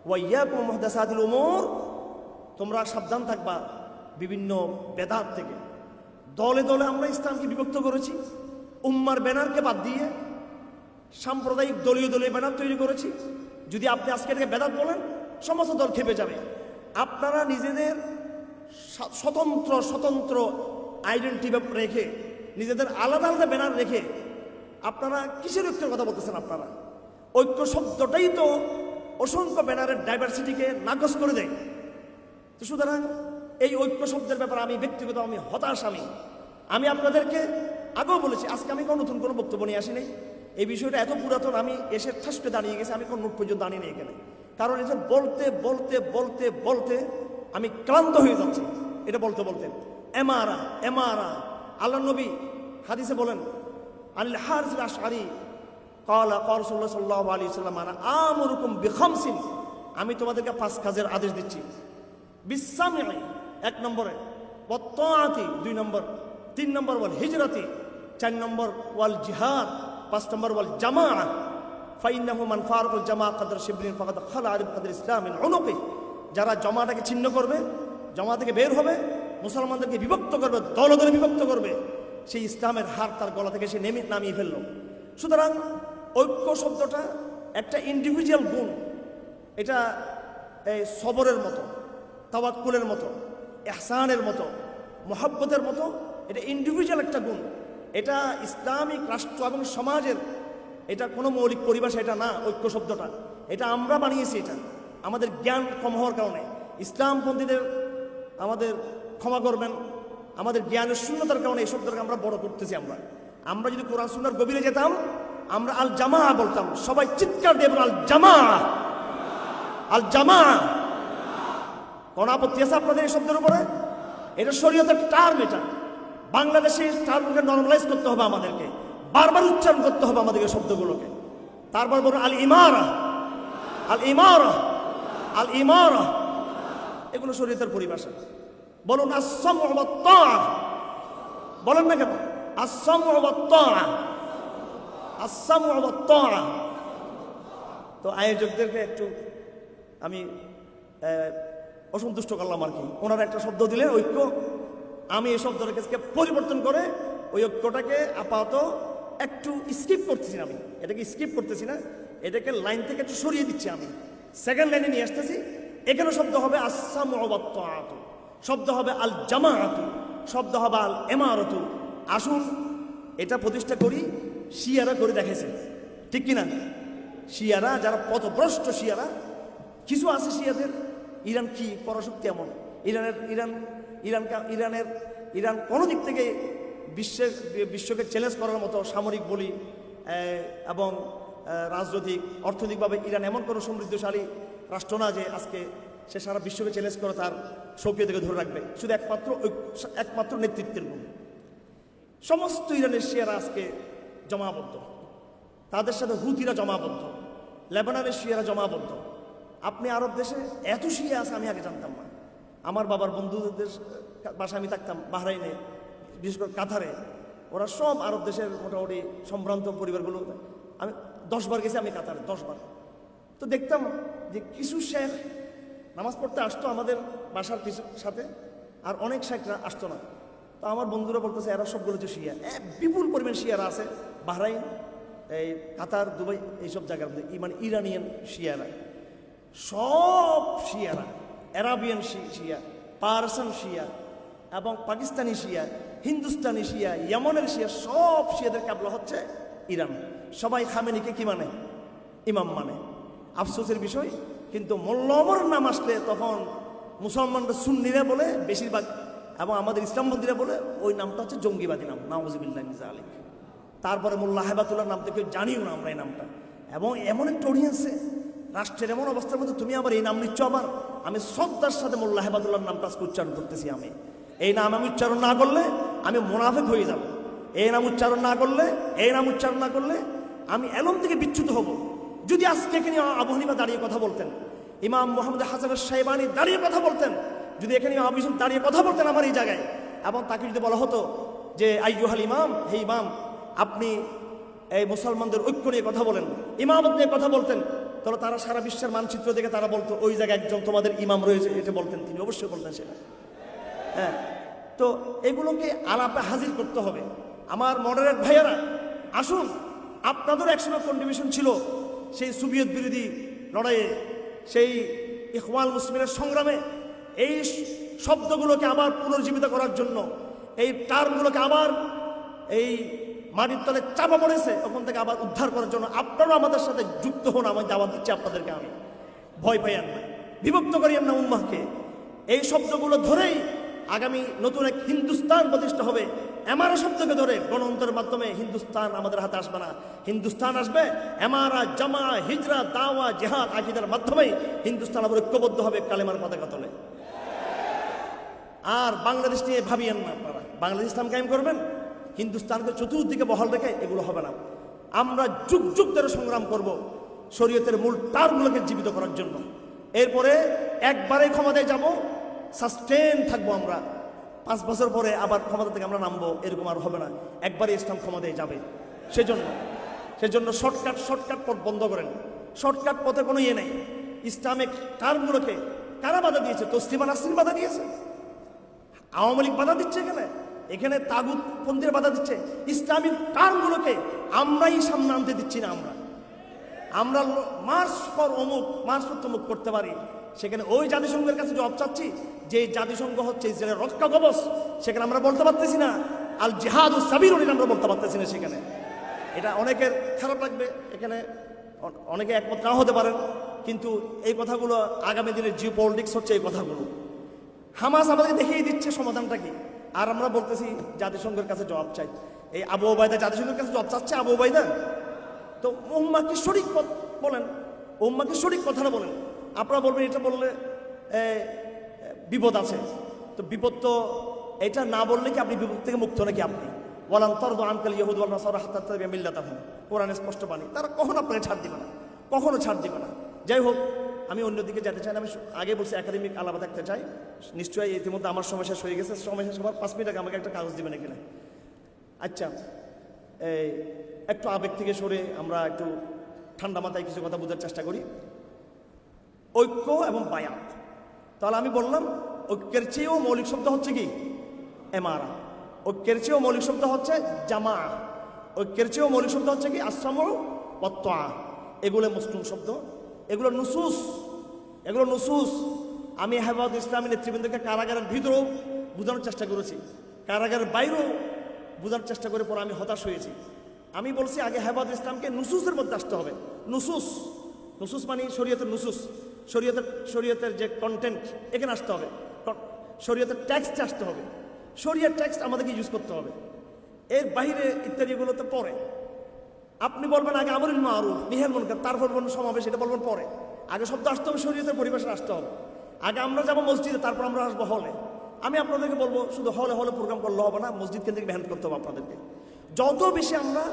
ওয়া ইয়াকুম মুহদাসাতিল উমুর, তোমরা সাবধান থাকবা বিভিন্ন বেদাত থেকে। দলে দলে আমরা ইসলামকে বিভক্ত করেছি, উম্মার ব্যানারকে বাদ দিয়ে সাম্প্রদায়িক দলীয় ব্যানার তৈরি করেছি। যদি আপনি আজকে এটাকে বেদাত বলেন সমস্ত দল খেপে যাবে। আপনারা নিজেদের স্বতন্ত্র আইডেন্টিটি রেখে, নিজেদের আলাদা আলাদা ব্যানার রেখে আপনারা কিসের ঐক্যের কথা বলতেছেন? আপনারা ঐক্য শব্দটাই তো অসংখ্য ব্যানারের ডাইভার্সিটিকে নাকচ করে দেয়। তো সুতরাং এই ঐক্য শব্দের ব্যাপারে আমি ব্যক্তিগত হতাশ। আমি আপনাদেরকে আগেও বলেছি, আজকে আমি কোনো নতুন কোনো বক্তব্য নিয়ে আসিনি। এই বিষয়টা এত পুরাতন, আমি এসে ঠাসকে দাঁড়িয়ে গেছি, আমি কোনো নোট পর্যন্ত দাঁড়িয়ে নেই এখানে। কারণ এটা বলতে বলতে বলতে বলতে আমি ক্লান্ত হয়ে যাচ্ছি। এটা বলতে বলতে এমারা আল্লাহ নবী হাদিসে বলেন আনিল হারিস আল আশআরি ক্বালা রাসূলুল্লাহ সাল্লাল্লাহু আলাইহি ওয়াসাল্লাম আনা আমুরুকুম বিখামসিন, আমি তোমাদেরকে 5 কাজের আদেশ দিচ্ছি। বিসসামঈ 1 নম্বরে, ওয়াত-তাআতি 2 নম্বর, 3 নম্বর ওয়াল হিজরাতি, 4 নম্বর ওয়াল জিহাদ, 5 নম্বর ওয়াল জামাআহ। ফাইন্নাহু মান ফারাকাল জামাআহ কদর শিবরিন ফাকাদ খালা বিকদর ইসলামিল উনুকি, যারা জামাটাকে ছিন্ন করবে, জামা থেকে বের হবে, মুসলমানদেরকে বিভক্ত করবে, দলে দলে বিভক্ত করবে, সেই ইসলামের হার তার গলা থেকে সে নামিয়ে ফেললো। সুতরাং ঐক্য শব্দটা একটা ইন্ডিভিজুয়াল গুণ। এটা এই সবরের মতো, তাওয়াক্কুলের মতো, ইহসানের মতো, মহব্বতের মতো, এটা ইন্ডিভিজুয়াল একটা গুণ। এটা ইসলামিক রাষ্ট্র এবং সমাজের এটা কোনো মৌলিক পরিভাষা এটা না। ঐক্য শব্দটা এটা আমরা বানিয়েছি, এটা আমাদের জ্ঞান কম হওয়ার কারণে। ইসলামপন্থীদের আমাদের ক্ষমা করবেন, আমাদের জ্ঞানের শূন্যতার কারণে এই শব্দটাকে আমরা বড় করতেছি। আমরা যদি কোরআন সুন্নাহর গভীরে যেতাম, আমরা আল জামাআ বলতাম, সবাই চিৎকার দিয়ে আল জামাআ, আল জামাআ। কোন আপত্তি আছে আপনাদের এই শব্দের উপরে? এটা শরীয়তের টার্ম। এটা বাংলাদেশে টার্মকে নরমালাইজ করতে হবে, আমাদেরকে বারবার উচ্চারণ করতে হবে আমাদেরকে শব্দগুলোকে। তারপর বলুন আল ইমারা, আল ইমারা, আল ইমারা, এগুলো শরীয়তের পরিভাষা। বলুন আস-সামউ ওয়াত তাআ, বলেন না কেন? আস-সামউ ওয়াত তাআ, আস-সামউ ওয়াত তাআ। তো আয়োজকদেরকে একটু আমি অসন্তুষ্ট করলাম আর কি। ওনারা একটা শব্দ দিলেন ঐক্য, আমি এই শব্দটাকে পরিবর্তন করে ওই ঐক্যটাকে আপাতত একটু স্কিপ করতেছি না। আমি এটাকে স্কিপ করতেছি না, এটাকে লাইন থেকে একটু সরিয়ে দিচ্ছি। আমি সেকেন্ড লাইনে নিয়ে আসতেছি। এখানে শব্দ হবে আস-সামউ ওয়াত তাআতু, শব্দ হবে আল জামাআতু, শব্দ হবে আল ইমারাতু। আসুন এটা প্রতিষ্ঠা করি। শিয়ারা করে দেখেছে, ঠিক কিনা? শিয়ারা যারা পথভ্রষ্ট শিয়ারা, কিছু আছে শিয়াদের। ইরান কি পরাশক্তি এমন, ইরান কোনো দিক থেকে বিশ্বকে চ্যালেঞ্জ করার মতো সামরিক বলি এবং রাজনৈতিক অর্থনৈতিকভাবে ইরান এমন কোনো সমৃদ্ধশালী রাষ্ট্র না যে আজকে সে সারা বিশ্বকে চ্যালেঞ্জ করে তার সক্রিয়তাকে ধরে রাখবে। শুধু একমাত্র নেতৃত্বের গুণ। সমস্ত ইরানের শিয়ারা আজকে জমাবদ্ধ, তাদের সাথে হুতিরা জমাবদ্ধ, লেবাননের শিয়ারা জমাবদ্ধ। আপনি আরব দেশে এত শিয়া আছে আমি আগে জানতাম না। আমার বাবার বন্ধুদের বাসায় আমি থাকতাম বাহরাইনে, বিশেষ করে কাতারে। ওরা সব আরব দেশের মোটামুটি সম্ভ্রান্ত পরিবারগুলো। আমি 10 বার গেছি আমি কাতারে, 10 বার। তো দেখতাম যে কিছু শেখ নামাজ পড়তে আসতো আমাদের বাসার কিছু সাথে, আর অনেক শেখরা আসতো না। তো আমার বন্ধুরা বলতেছে এরা সবগুলো যে শিয়া, বিপুল পরিমাণ শিয়ারা আছে বাহরাইন, এই কাতার, দুবাই, এইসব জায়গার মধ্যে। মানে ইরানিয়ান শিয়ারা, সব শিয়ারা, আরাবিয়ান শিয়া, পারসান শিয়া এবং পাকিস্তানি শিয়া, হিন্দুস্তানি শিয়া, ইয়েমেনের শিয়া, সব শিয়াদের কাবলা হচ্ছে ইরান। সবাই খামেনিকে কি মানে? ইমাম মানে। আফসোসের বিষয়, কিন্তু মোল্লা ওমরের নাম আসলে তখন মুসলমানরা সুন্নিরা বলে বেশিরভাগ, এবং আমাদের ইসলামপন্থীরা বলে ওই নামটা হচ্ছে জঙ্গিবাদী নাম, নাউজুবিল্লাহ মিন যালিক। তারপরে মোল্লা হেবাতুল্লাহর নাম থেকে জানিও না আমরা এই নামটা। এবং এমন একটা অডিয়েন্সে রাষ্ট্রের এমন অবস্থার মধ্যে তুমি আবার এই নাম নিচ্ছ। আবার আমি শ্রদ্ধার সাথে মোল্লা হেবাতুল্লাহর নামটা উচ্চারণ করতেছি। আমি এই নাম আমি উচ্চারণ না করলে আমি মুনাফিক হয়ে যাব। এই নাম উচ্চারণ না করলে আমি এলম থেকে বিচ্যুত হব। যদি আজকে এখানে আবু হানিফা দাঁড়িয়ে কথা বলতেন, ইমাম মুহাম্মদ হাসান শাইবানি দাঁড়িয়ে কথা বলতেন, যদি এখানে আবু ইউসুফ দাঁড়িয়ে কথা বলতেন আমার এই জায়গায়, এবং তাকে যদি বলা হতো যে আইয়ুহাল ইমাম, হে ইমাম আপনি এই মুসলমানদের ঐক্য নিয়ে কথা বলেন, ইমামত নিয়ে কথা বলতেন, তাহলে তারা সারা বিশ্বের মানচিত্র দেখে তারা বলতো ওই জায়গায় একজন তোমাদের ইমাম রয়েছে, এটা বলতেন তিনি, অবশ্যই বলতেন সেটা। হ্যাঁ, তো এগুলোকে আলাপে হাজির করতে হবে। আমার মডারেট ভাইয়ারা, আসুন, আপনাদের একসময় কন্ট্রিবিউশন ছিল সেই সোভিয়েত বিরোধী লড়াইয়ে, সেই ইখওয়ান মুসলিমের সংগ্রামে। এই শব্দগুলোকে আবার পুনর্জীবিত করার জন্য, এই টার্মগুলোকে আবার এই মাটির তলে চাপা পড়েছে, ওখান থেকে আবার উদ্ধার করার জন্য আপনারাও আমাদের সাথে যুক্ত হন। আমি দাওয়াত দিচ্ছি আপনাদেরকে, আমি ভয় পাইয়েন না, বিভক্ত করিয়েন না উম্মাহকে। এই শব্দগুলো ধরেই আগামী নতুন এক হিন্দুস্তান প্রতিষ্ঠা হবে। এমারা শব্দকে ধরে গণতন্ত্রের মাধ্যমে হিন্দুস্তান আমাদের হাতে আসবে না। হিন্দুস্তান আসবে এমারা, জামা, হিজরা, দাওয়া, জিহাদ, আকীদার মাধ্যমেই হিন্দুস্তান আবার ঐক্যবদ্ধ হবে কালেমার পতাকা তলে। আর বাংলাদেশ নিয়ে ভাবিয়েন না আপনারা, বাংলাদেশ ইসলাম কায়েম করবেন, হিন্দুস্তানকে চতুর্দিকে বহাল রেখে এগুলো হবে না। আমরা যুগ যুগ ধরে সংগ্রাম করব শরীয়তের মূল টার্মগুলোকে জীবিত করার জন্য। এরপরে একবারে ক্ষমতায় যাব, সাস্টেন থাকবো আমরা, 5 বছর পরে আবার ক্ষমতা থেকে আমরা নামবো, এরকম আর হবে না। একবারে ইসলাম ক্ষমতায় যাবে। সেজন্য শর্টকাট পথ বন্ধ করেন। শর্টকাট পথে কোনো ইয়ে নেই। ইসলামিক টার্মগুলোকে কারা বাধা দিয়েছে? তসলিমা নাসরিন বাধা দিয়েছে, আওয়ামী লীগ বাধা দিচ্ছে, এখানে তাগুতপন্থীরা বাধা দিচ্ছে। ইসলামিক টার্মগুলোকে আমরাই সামনে আনতে দিচ্ছি না। আমরা মার্চ ফর অমুক, মার্চ ফর তমুক করতে পারি, সেখানে ওই জাতিসংঘের কাছে জবাব চাচ্ছি যে জাতিসংঘ হচ্ছে ইসরায়েলের রক্ষা কবচ, সেখানে আমরা বলতে পারতেছি না আল জিহাদু সাবিলুন, আমরা বলতে পারতেছি না সেখানে। এটা অনেকের খারাপ লাগবে, এখানে অনেকে একমত নাও হতে পারেন, কিন্তু এই কথাগুলো আগামী দিনের জিও পলিটিক্স হচ্ছে এই কথাগুলো। হামাস আমাদের দেখিয়ে দিচ্ছে সমাধানটা কি, আর আমরা বলতেছি জাতিসংঘের কাছে জবাব চাই। এই আবু ওবায়দা জাতিসংঘের কাছে জবাব চাচ্ছে, আবু ওবায়দা। তো উম্মাহকে সঠিক বলেন, উম্মাহকে সঠিক কথাটা বলেন। আপনারা বলবেন এটা বললে বিপদ আছে, তো বিপদ তো এটা না বললে কি আপনি বিপদ থেকে মুক্ত নাকি? আপনি ওয়ালান তারদু আনকাল ইয়াহুদ ওয়ান নাসারা হাত্তা তাত্তাবি'a মিল্লাতাহুম, কোরআনে স্পষ্ট বাণী। তারা কখনো আপনাকে ছাড় দিবে না, কখনো ছাড় দিবে না। যাই হোক, আমি অন্যদিকে যেতে চাই না। আমি আগে বলছি একাডেমিক আলাদা থাকতে চাই। নিশ্চয়ই ইতিমধ্যে আমার সময় শেষ হয়ে গেছে। সময় শেষ হওয়ার 5 মিনিট আগে আমাকে একটা কাগজ দিবেন এখানে। আচ্ছা, এই একটু আবেগ থেকে সরে আমরা একটু ঠান্ডা মাথায় কিছু কথা বোঝার চেষ্টা করি। ঐক্য এবং বায়াত, তাহলে আমি বললাম ঐক্যের চেয়েও মৌলিক শব্দ হচ্ছে কি? এমারা। ঐক্যের চেয়েও মৌলিক শব্দ হচ্ছে জামা। ঐক্যের চেয়েও মৌলিক শব্দ হচ্ছে কি? আসসামু ওয়াত তাআ। এগুলো মুসলিম শব্দ, এগুলো নুসুস, এগুলো নুসুস। আমি হেফাজত ইসলামী নেতৃবৃন্দকে কারাগারের ভিতরেও বোঝানোর চেষ্টা করেছি, কারাগারের বাইরেও বোঝানোর চেষ্টা করে পরে আমি হতাশ হয়েছি। আমি বলছি আগে হেফাজত ইসলামকে নুসুসের মধ্যে আসতে হবে। নুসুস, নুসুস মানে শরীয়তের নুসুস, শরীয়তের যে কন্টেন্ট এখানে আসতে হবে, শরীয়তের টেক্সটে আসতে হবে, শরীয়তের টেক্সট আমাদেরকে ইউজ করতে হবে। এর বাইরে ইত্যাদিগুলো তো পরে। আপনি বলবেন আগে আমরুল মারুফ নিহি আনিল মুনকার, তারপর বলবেন সমাবেশ, এটা বলবেন পরে। আগে শব্দ আসতে হবে, শরীয়তের পরিবেশে আসতে হবে। আগে আমরা যাবো মসজিদে, তারপর আমরা আসবো হলে। আমি আপনাদেরকে বলবো শুধু হলে হলে প্রোগ্রাম করলে হবে না, মসজিদ কেন্দ্রিক মেহনত করতে হবে আপনাদেরকে। যত বেশি আমরা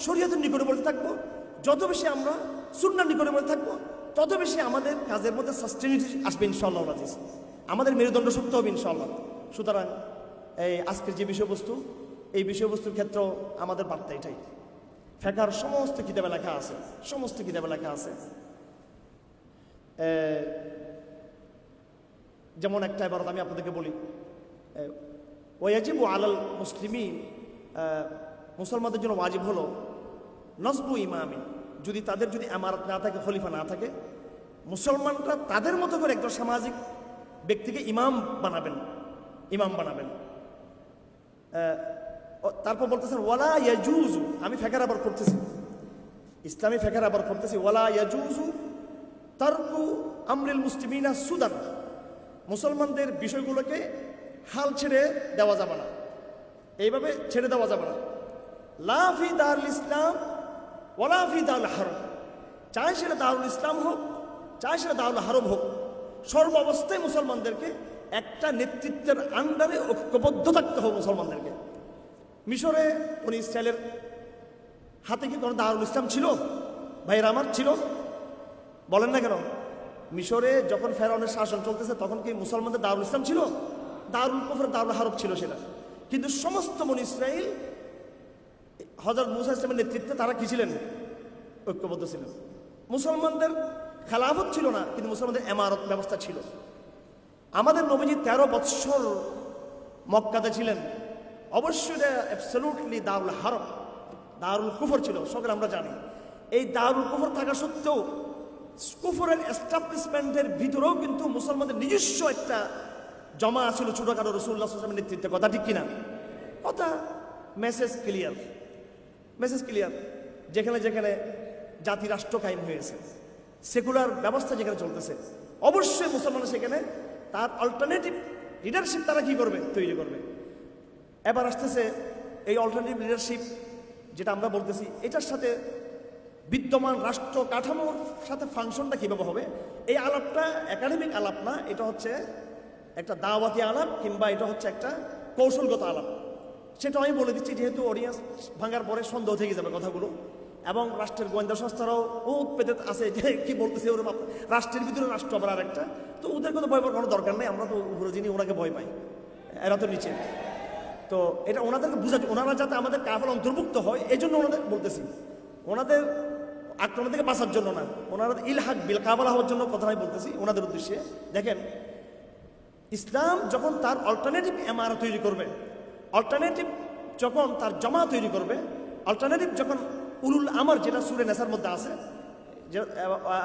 শরীয়তের নিকটবর্তী থাকবো, যত বেশি আমরা সুন্নাহর নিকটবর্তী থাকবো, তত বেশি আমাদের কাজের মধ্যে সাস্টেনিটি আসবে ইনশাআল্লাহ আজিজ। আমাদের মেরুদণ্ড শক্ত হবে ইনশাআল্লাহ। সুতরাং এই আজকের যে বিষয়বস্তু, এই বিষয়বস্তুর ক্ষেত্রেও আমাদের বার্তা এটাই। ফেকার সমস্ত কিতাবে লেখা আছে, সমস্ত কিতাবে লেখা আছে। যেমন একটা ইবারত আমি আপনাদেরকে বলি, ওয়াজিবু আলাল মুসলিমিন, মুসলমানদের জন্য ওয়াজিব হলো নসবু ইমামিন, যদি তাদের যদি আমারত না থাকে, খলিফা না থাকে, মুসলমানরা তাদের মতো করে একজন সামাজিক ব্যক্তিকে ইমাম বানাবেন, ইমাম বানাবেন। তারপর বলতেছেন ওয়ালা ইয়াজুজু, আমি ফেকার আবার করতেছি, ইসলামী ফেকার আবার করতেছি, ওয়ালা ইয়াজুজু তারকু আমরিল মুসলিমিনা সুদান, মুসলমানদের বিষয়গুলোকে হাল ছেড়ে দেওয়া যাবে না, এইভাবে ছেড়ে দেওয়া যাবে না। লা ফি দারুল ইসলাম ওয়ালা ফি দারুল হারব, চাই সেটা দারুল ইসলাম হোক, চাই সেটা দারুল হারব হোক, সর্ব অবস্থায় মুসলমানদেরকে একটা নেতৃত্বের আন্ডারে ঐক্যবদ্ধ থাকতে হবে মুসলমানদেরকে। মিশরে উনি ইসরায়েলের হাতে কি কোনো দারুল ইসলাম ছিল? ভাইয়ের আমার ছিল? বলেন না কেন? মিশরে যখন ফেরাউনের শাসন চলতেছে তখন কি মুসলমানদের দারুল ইসলাম ছিল? দারুল কুফর, দারুল হারব ছিল সেটা। কিন্তু সমস্ত বনি ইসরাইল হযরত মূসা ইসলামের নেতৃত্বে তারা কি ছিলেন? ঐক্যবদ্ধ ছিলেন। মুসলমানদের খেলাফত ছিল না, কিন্তু মুসলমানদের এমারত ব্যবস্থা ছিল। আমাদের নবীজি 13 বৎসর মক্কাতে ছিলেন, অবশ্যই এটা অ্যাবসলিউটলি দারুল হারব, দারুল কুফর ছিল, সকলে আমরা জানি। এই দারুল কুফর থাকা সত্ত্বেও কুফরের এস্টাবলিশমেন্টের ভিতরেও কিন্তু মুসলমানদের নিজস্ব একটা জমা ছিল ছোটখাটো, রাসূলুল্লাহ সাল্লাল্লাহু আলাইহি ওয়াসাল্লামের নেতৃত্বে। কথা ঠিক কিনা? কথা, মেসেজ ক্লিয়ার, মেসেজ ক্লিয়ার। যেখানে যেখানে জাতি রাষ্ট্র কায়েম হয়েছে, সেকুলার ব্যবস্থা যেখানে চলতেছে, অবশ্যই মুসলমান সেখানে তার অল্টারনেটিভ লিডারশিপ তারা কি করবে? তৈরি করবে। এবার আসতেছে এই অল্টারনেটিভ লিডারশিপ যেটা আমরা বলতেছি, এটার সাথে বিদ্যমান রাষ্ট্র কাঠামোর সাথে ফাংশনটা কীভাবে হবে? এই আলাপটা একাডেমিক আলাপ না, এটা হচ্ছে একটা দাওয়াতি আলাপ, কিংবা এটা হচ্ছে একটা কৌশলগত আলাপ। সেটা আমি বলে দিচ্ছি, যেহেতু অডিয়েন্স ভাঙার পরে সন্দেহ থেকে যাবে কথাগুলো, এবং রাষ্ট্রের গোয়েন্দা সংস্থারাও পেতে আছে যে কি বলতেছে ওরা, রাষ্ট্রের ভিতরে রাষ্ট্র আবার আরেকটা, তো ওদের কোনো ভয় পাওয়ার কোনো দরকার নেই। আমরা তো উপরে যিনি ওনাকে ভয় পাই, এরা তো নিচে। তো এটা ওনাদেরকে বুঝাচ্ছি, ওনারা যাতে আমাদের কাফের অন্তর্ভুক্ত হয় এই জন্য ওনাদের বলতেছি, ওনাদের আক্রমণ থেকে বাঁচার জন্য না, ওনারা ইলহাক বিল কাবালা হওয়ার জন্য কথাটাই বলতেছি ওনাদের উদ্দেশ্যে। দেখেন, ইসলাম যখন তার অল্টারনেটিভ এমারা তৈরি করবে, অল্টারনেটিভ যখন তার জমা তৈরি করবে, অল্টারনেটিভ যখন উলুল আমর, যেটা সূরা নেসার মধ্যে আছে,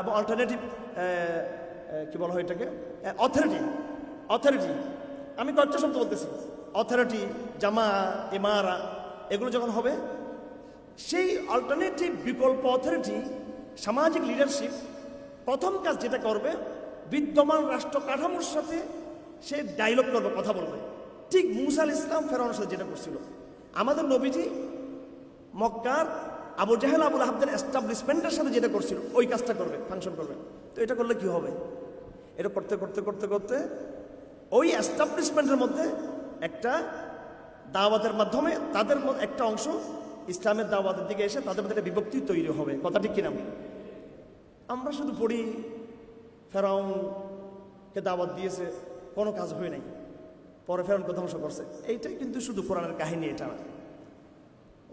এবং অল্টারনেটিভ কি বলা হয় এটাকে, অথরিটি, অথরিটি, আমি কয়েকটা শব্দ বলতেছি, অথরিটি, জামা, ইমারা, এগুলো যখন হবে, সেই অল্টারনেটিভ বিকল্প অথরিটি, সামাজিক লিডারশিপ প্রথম কাজ যেটা করবে, বিদ্যমান রাষ্ট্র কাঠামোর সাথে সে ডায়লগ করবে, কথা বলবে। ঠিক মূসা আলাইহিস সালাম ফেরাউনের সাথে যেটা করছিল, আমাদের নবীজি মক্কার আবু জাহেল, আবু লাহাবদের এস্টাবলিশমেন্টের সাথে যেটা করছিল, ওই কাজটা করবে, ফাংশন করবে। তো এটা করলে কি হবে? এটা করতে করতে করতে করতে ওই এস্টাবলিশমেন্টের মধ্যে একটা দাওয়াতের মাধ্যমে তাদের একটা অংশ ইসলামের দাওয়াতের দিকে এসে তাদের মধ্যে একটা বিভক্তি তৈরি হবে। কথা ঠিক কিনা? আমরা শুধু পড়ি ফেরাউনকে দাওয়াত দিয়েছে, কোনো কাজ হয় নাই, পরে ফেরাউনকে ধ্বংস করছে। এইটাই কিন্তু শুধু কোরআনের কাহিনী, এটা না।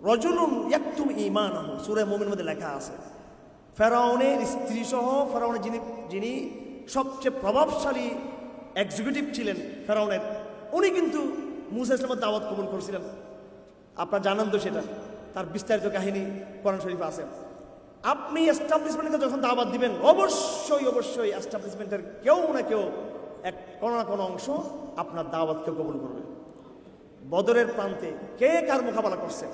রজুলুন ইয়াকতুম ঈমানাহু, সূরা মুমিনের মধ্যে লেখা আছে, ফেরাউনের স্ত্রী সহ ফেরাউনের যিনি সবচেয়ে প্রভাবশালী এক্সিকিউটিভ ছিলেন ফেরাউনের, উনি কিন্তু মূসা ইসলামের দাওয়াত কবুল করেছিলেন। আপনার জানান তো সেটা, তার বিস্তারিত কাহিনী কোরআন শরীফে আছে। আপনি এস্টাবলিশমেন্টকে যখন দাওয়াত দিবেন, অবশ্যই এস্টাবলিশমেন্টের কেউ না কেউ কোনো না কোনো অংশ আপনার দাওয়াতকে কবুল করবে। বদরের প্রান্তে কে কার মোকাবেলা করছে?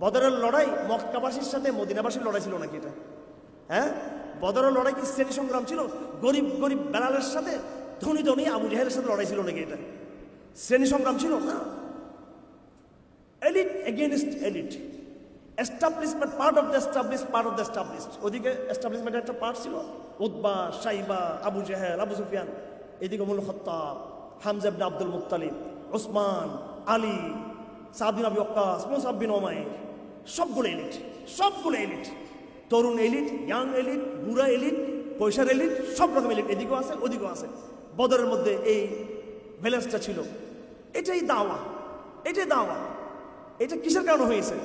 বদরের লড়াই মক্কাবাসীর সাথে মদিনাবাসীর লড়াই ছিল নাকি এটা? হ্যাঁ, বদরের লড়াই কি শ্রেণী সংগ্রাম ছিল? গরিব গরিব বেলালের সাথে ধনী ধনী আবু জাহেলের সাথে লড়াই ছিল নাকি এটা? শ্রেণী সংগ্রাম ছিল না। Elite against elite, establishment part of the established, part of the established. ওদিকে এস্টাবলিশমেন্টের একটা পার্ট ছিল উতবা, শাইবা, আবু জাহেল, আবু সুফিয়ান। এদিকে উমর খাত্তাব, হামজা ইবনে আব্দুল মুত্তালিব, ওসমান, আলী, সাদ বিন আবি ওয়াক্কাস, মুসআব বিন উমাইর, সবগুলো এলিট, তরুণ এলিট, ইয়াং এলিট, বুড়া এলিট, পয়সার এলিট, সব রকম এলিট এদিকেও আছে ওদিকেও আছে। বদরের মধ্যে এই ব্যালেন্সটা ছিল। এটাই দাওয়া। এটা কিসের কারণে হয়েছে?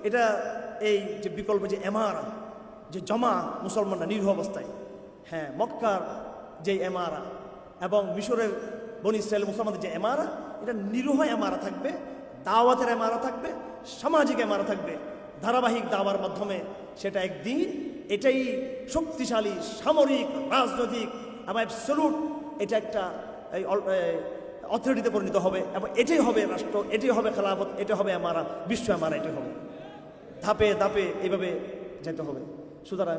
এটা এই যে বিকল্প যে এমারা, যে জমা মুসলমানরা নিরীহ অবস্থায়, হ্যাঁ, মক্কার যে এমারা এবং মিশরের বনি ইসরায়েল মুসলমানদের যে এমারা, এটা নিরীহ এমারা থাকবে, দাওয়াতের এমারা থাকবে, সামাজিক এমারা থাকবে। ধারাবাহিক দাওয়ার মাধ্যমে সেটা একদিন এটাই শক্তিশালী সামরিক, রাজনৈতিক এবং অ্যাবসলিউট এটা একটা অথরিটিতে পরিণত হবে এবং এটাই হবে রাষ্ট্র, এটাই হবে খেলাফত, এটা হবে আমারা বিশ্ব, আমারা এটাই হবে। ধাপে ধাপে এইভাবে যেতে হবে। সুতরাং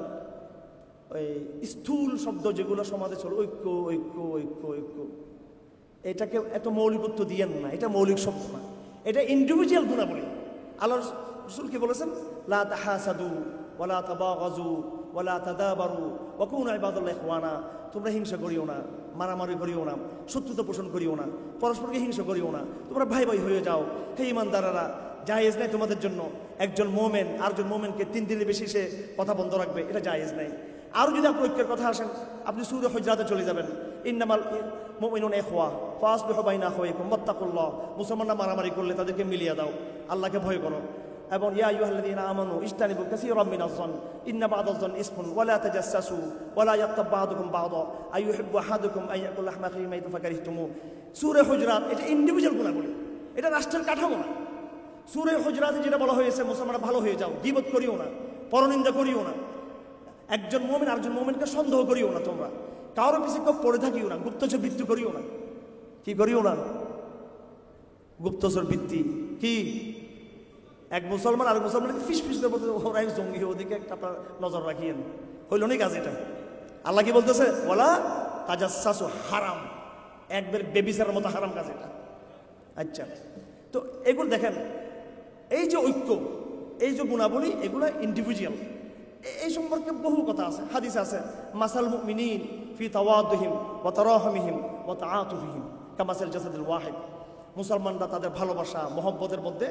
ওই স্থূল শব্দ যেগুলো সমাজে চল, ঐক্য ঐক্য ঐক্য ঐক্য, এটাকে এত মৌলিকত্ব দিয়েন না। এটা মৌলিক শব্দ না, এটা ইন্ডিভিজুয়াল গুণাবলী। আল্লাহ রাসূল কি বলেছেন? লা তাহাসাদু ওয়ালা তাবাগাজু ওয়ালা তাদাবারু ওয়া কুনু ইবাদাল্লাহি ইখওয়ানা। তোমরা হিংসা করিও না, মারামারি করিও না, শত্রুতা পোষণ করিও না, পরস্পরকে হিংসা করিও না, তোমরা ভাই ভাই হয়ে যাও। হে ইমানদারেরা, জায়েজ নাই তোমাদের জন্য একজন মোমেন আরেকজন মোমেনকে 3 দিনের বেশি সে কথা বন্ধ রাখবে, এটা জায়েজ নাই। আরও যদি আপনি ঐক্যের কথা আসেন, আপনি সূরা হুজরাতে চলে যাবেন, ইন্নামাল মুমিনুনা ইখওয়া ফাসলিহু বাইনা আখাওয়াইকুম ওয়াত্তাকুল্লাহ। মুসলমানরা মারামারি করলে তাদেরকে মিলিয়ে দাও, আল্লাহকে ভয় করো। এবং ইয়া আইয়ুহাল্লাযীনা আমানু ইজতানিবু কাসীরাম মিনাজ-যন ইন্না বা'দাজ-যন ইসমুন ওয়া লা তাজাসসু ওয়া লা ইয়াগতাব বা'দুকুম বা'দা আইয়ুহিব্বু আহাদুকুম আইয়াকুল লাহমা আখিহি মাইতান ফাকারিহতুমু। সূরা হুজরাত এটা ইন্ডিভিজুয়াল গুণাবলী, এটা রাষ্ট্রের কাঠামো না। সূরা হুজরাতে যেটা বলা হয়েছে, মুসলমানরা ভালো হয়ে যাও, গীবত করিও না, পরনিন্দা করিও না, একজন মুমিন আরেকজন মুমিনকে সন্দেহ করিও না, তোমরা কারো পিছে কেউ পড়ে থাকিও না, গুপ্তচর বৃত্তি করিও না। কি করিও না? গুপ্তচর বৃত্তি কি? এক মুসলমান আরেক মুসলমানকে ফিস ফিস করে বলতে, ওরা জঙ্গি, ওদিকে একটা আপনার নজর রাখিয়েন। হইল নি কাজ এটা? আল্লাহ কি বলতেছে? ওয়ালা তাজাসসু, হারাম, একবার বেবিচারের মতো হারাম কাজ এটা। আচ্ছা, তো এগুলো দেখেন, এই যে ঐক্য, এই যে গুণাবলী, এগুলো ইন্ডিভিজুয়াল। এই সম্পর্কে বহু কথা আছে, হাদিস আছে। মাসাল মুমিনিন ফি তাওয়াদুহিম ওয়া তারাহুমিহিম ওয়া তাআতুফিহিম কামাসাল জাসাদিল ওয়াহিদ। মুসলমানরা তাদের ভালোবাসা মহব্বতের মধ্যে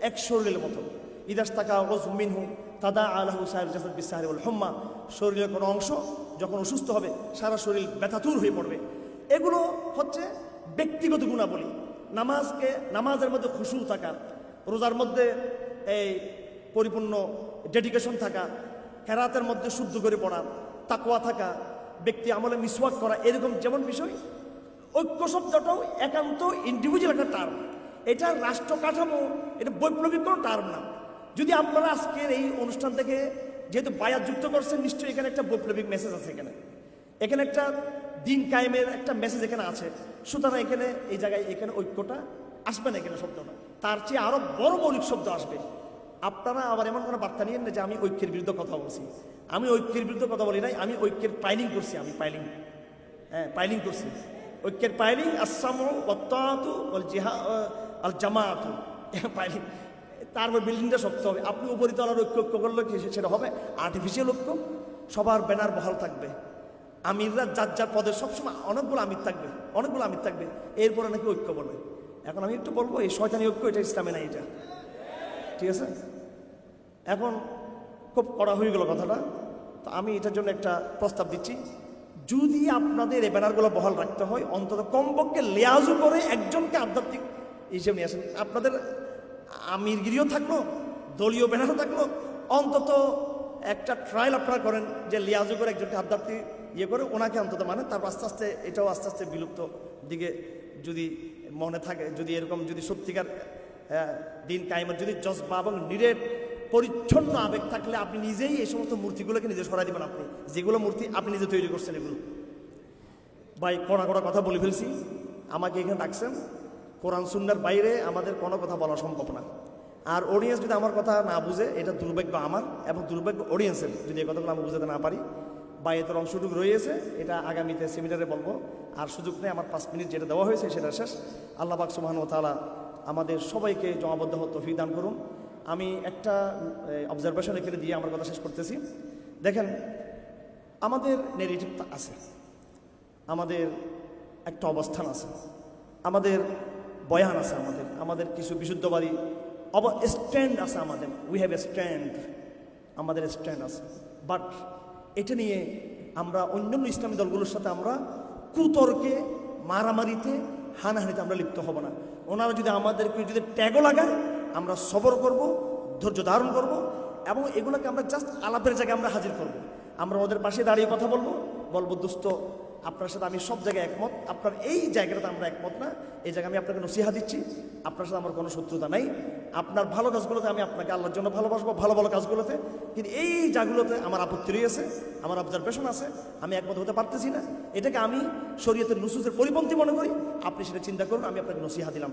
এক শরীরের মতো। ইদাস্তাকা রাজুম মিনহু তাদাআ লাহু সাইরুল জাসাদ বিসসাহরি ওয়াল হুম্মা। শরীরের কোনো অংশ যখন অসুস্থ হবে, সারা শরীর ব্যথাতুর হয়ে পড়বে। এগুলো হচ্ছে ব্যক্তিগত গুণাবলী। নামাজের মধ্যে খুশু থাকা, রোজার মধ্যে এই পরিপূর্ণ ডেডিকেশন থাকা, হেরাতের মধ্যে শুদ্ধ করে পড়া, তাকওয়া থাকা, ব্যক্তি আমলে মিসওয়াক করা, এরকম যেমন বিষয়। ঐক্য শব্দটাও একান্ত ইন্ডিভিজুয়াল একটা টার্ম, এটা রাষ্ট্র কাঠামো, এটা বৈপ্লবিক কোনো টার্ম না। যদি আপনারা আজকের এই অনুষ্ঠান থেকে যেহেতু বায়াত যুক্ত করছেন, নিশ্চয়ই এখানে একটা বৈপ্লবিক মেসেজ আছে, এখানে একটা দিন কায়েমের একটা মেসেজ এখানে আছে। সুতরাং এখানে এই জায়গায় এখানে ঐক্যটা আসবে না, এখানে শব্দটা তার চেয়ে আরো বড় মৌলিক শব্দ আসবে। আপনারা আবার এমন কোনো বার্তা নিয়েন না যে আমি ঐক্যের বিরুদ্ধে কথা বলছি। আমি ঐক্যের বিরুদ্ধে কথা বলি নাই, আমি ঐক্যের পাইলিং করছি। পাইলিং করছি। ঐক্যের পাইলিং আসসামু ওয়াত তাআতু ওয়াল জিহাদ আল জামাআতু, পাইলিং। তারপর বিল্ডিংটা শক্ত হবে। আপনি উপরিতলার ঐক্য করলে সেটা হবে আর্টিফিশিয়াল ঐক্য। সবার ব্যানার বহাল থাকবে, আমিররা যার যার পদে সবসময় অনেকগুলো আমির থাকবে, এরপরে নাকি ঐক্য বলবে। এখন আমি একটু বলবো, এই শয়তানি ঐক্য, এটা ইসলামে নাই, এটা ঠিক আছে। এখন খুব কড়া হয়ে গেল কথাটা, তো আমি এটার জন্য একটা প্রস্তাব দিচ্ছি, যদি আপনাদের এই ব্যানারগুলো বহাল রাখতে হয় অন্তত কমপক্ষে লেয়াজু করে একজনকে আধ্যাত্মিক হিসেবে নিয়ে আসেন। আপনাদের আমিরগিরিও থাকলো, দলীয় ব্যানারও থাকলো, অন্তত একটা ট্রায়াল আপনারা করেন যে লিয়াজু করে একজনকে আধ্যাত্মিক ইয়ে করে ওনাকে অন্তত মানে, তারপর আস্তে আস্তে এটাও আস্তে আস্তে বিলুপ্ত দিকে যদি মনে থাকে, যদি এরকম যদি সত্যিকার দিন কায়েমের যদি জজবা এবং নিরেট পরিচ্ছন্ন আবেগ থাকলে আপনি নিজেই এই সমস্ত মূর্তিগুলোকে নিজে সরাই দেবেন। আপনি যেগুলো মূর্তি আপনি নিজে তৈরি করছেন এগুলো। ভাই কড়া কড়া কথা বলে ফেলছি, আমাকে এখানে ডাকছেন, কোরআন সুন্নাহর বাইরে আমাদের কোনো কথা বলা সম্ভব না। আর অডিয়েন্স যদি আমার কথা না বুঝে, এটা দুর্ভাগ্য আমার এবং দুর্ভাগ্য অডিয়েন্সের, যদি এই কথাগুলো আমি বুঝাতে না পারি। বাইরের অংশটুকু রয়েছে, এটা আগামীতে সেমিনারে বলবো। আর সুযোগ নেই, আমার 5 মিনিট যেটা দেওয়া হয়েছে সেটা শেষ। আল্লাহ পাক সুবহানাহু ওয়া তাআলা আমাদের সবাইকে জমাবদ্ধ হওয়ার তৌফিক দান করুন। আমি একটা অবজারভেশন এখানে দিয়ে আমার কথা শেষ করতেছি। দেখেন, আমাদের নেগেটিভ আছে, আমাদের একটা অবস্থান আছে, আমাদের বয়ান আছে, আমাদের কিছু বিশুদ্ধবাদী স্ট্যান্ড আছে, আমাদের উই হ্যাভ এ স্ট্যান্ড, আমাদের স্ট্যান্ড আছে। বাট এটা নিয়ে আমরা অন্যান্য ইসলামী দলগুলোর সাথে আমরা কুতর্কে, মারামারিতে, হানাহানিতে আমরা লিপ্ত হব না। ওনারা যদি আমাদেরকে যদি ট্যাগও লাগায়, আমরা সবর করব, ধৈর্য ধারণ করব এবং এগুলোকে আমরা জাস্ট আলাপের জায়গায় আমরা হাজির করব। আমরা ওদের পাশে দাঁড়িয়ে কথা বলবো দোস্ত, আপনার সাথে আমি সব জায়গায় একমত, আপনার এই জায়গাটাতে আমরা একমত না, এই জায়গায় আমি আপনাকে নসিহা দিচ্ছি, আপনার সাথে আমার কোনো শত্রুতা নাই। আপনার ভালো কাজগুলোতে আমি আপনাকে আল্লাহর জন্য ভালোবাসবো, ভালো ভালো কাজগুলোতে। কিন্তু এই জায়গাগুলোতে আমার আপত্তি রয়েছে, আমার অবজারভেশন আছে, আমি একমত হতে পারতেছি না, এটাকে আমি শরীয়তের নুসুসের পরিপন্থী মনে করি, আপনি সেটা চিন্তা করুন, আমি আপনাকে নসিহা দিলাম।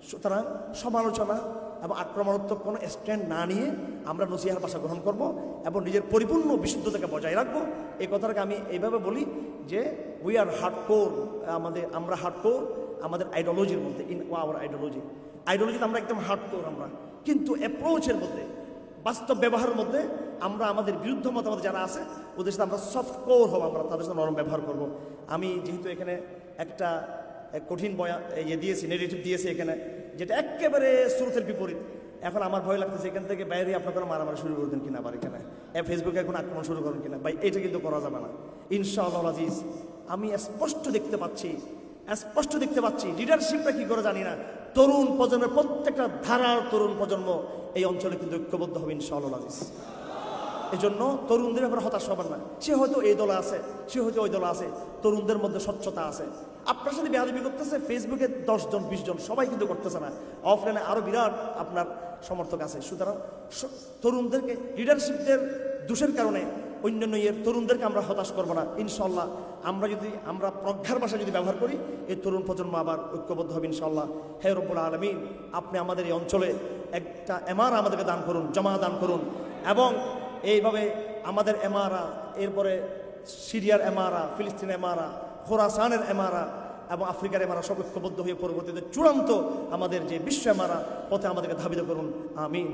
সুতরাং সমালোচনা এবং আক্রমণাত্মক কোনো স্ট্যান্ড না নিয়ে আমরা নসিহার ভাষা গ্রহণ করব এবং নিজের পরিপূর্ণ বিশুদ্ধতাকে বজায় রাখবো। এই কথাটাকে আমি এইভাবে বলি যে উই আর হার্ডকোর, আমরা হার্ডকোর আমাদের আইডিওলজির মধ্যে, ইন আওয়ার আইডিওলজিতে আমরা একদম হার্ডকোর আমরা, কিন্তু অ্যাপ্রোচের মধ্যে, বাস্তব ব্যবহারের মধ্যে আমরা আমাদের বিরুদ্ধ মতামত যারা আছে ওদের সাথে আমরা সফট কোর হব, আমরা তাদের সাথে নরম ব্যবহার করব। আমি যেহেতু এখানে একটা কঠিন দিয়েছি, নেগেটিভ দিয়েছি এখানে, যেটা একেবারে স্রোতের বিপরীত, এখন আমার ভয় লাগতেছে এখান থেকে বাইরে আপনারা মারামারি শুরু করবেন কিনা, আবার এখানে ফেসবুকে এখন আক্রমণ শুরু করবেন কিনা। ভাই এটা কিন্তু করা যাবে না ইনশাআল্লাহ আজিজ। আমি স্পষ্ট দেখতে পাচ্ছি লিডারশিপটা কি করে জানি না, তরুণ প্রজন্মের প্রত্যেকটা ধারার তরুণ প্রজন্ম এই অঞ্চলে কিন্তু ঐক্যবদ্ধ হবে ইনশাআল্লাহ আজিজ। এই জন্য তরুণদের ব্যাপারে হতাশ হবেন না। সে হয়তো এই দলে আছে, সে হয়তো ওই দলে আছে, তরুণদের মধ্যে স্বচ্ছতা আছে। আপনার সাথে বেয়াদবি করতেছে ফেসবুকে 10 জন 20 জন, সবাই কিন্তু করতেছে না। অফলাইনে আরো বিরাট আপনার সমর্থক আছে। সুতরাং তরুণদেরকে লিডারশিপদের দোষের কারণে অন্যান্য তরুণদেরকে আমরা হতাশ করবো না ইনশাল্লাহ। আমরা প্রজ্ঞার ভাষা যদি ব্যবহার করি, এই তরুণ প্রজন্ম আবার ঐক্যবদ্ধ হবে ইনশাল্লাহ। হে রব্বুল আলামিন, আপনি আমাদের এই অঞ্চলে একটা এমারা আমাদেরকে দান করুন, জমা দান করুন, এবং এইভাবে আমাদের এমারা, এরপরে সিরিয়ার এমারা, ফিলিস্তিনের এমারা, খোরাসানের এমারা এবং আফ্রিকার এমারা সব ঐক্যবদ্ধ হয়ে পরবর্তীতে চূড়ান্ত আমাদের যে বিশ্ব এমারা পথে আমাদেরকে ধাবিত করুন। আমিন।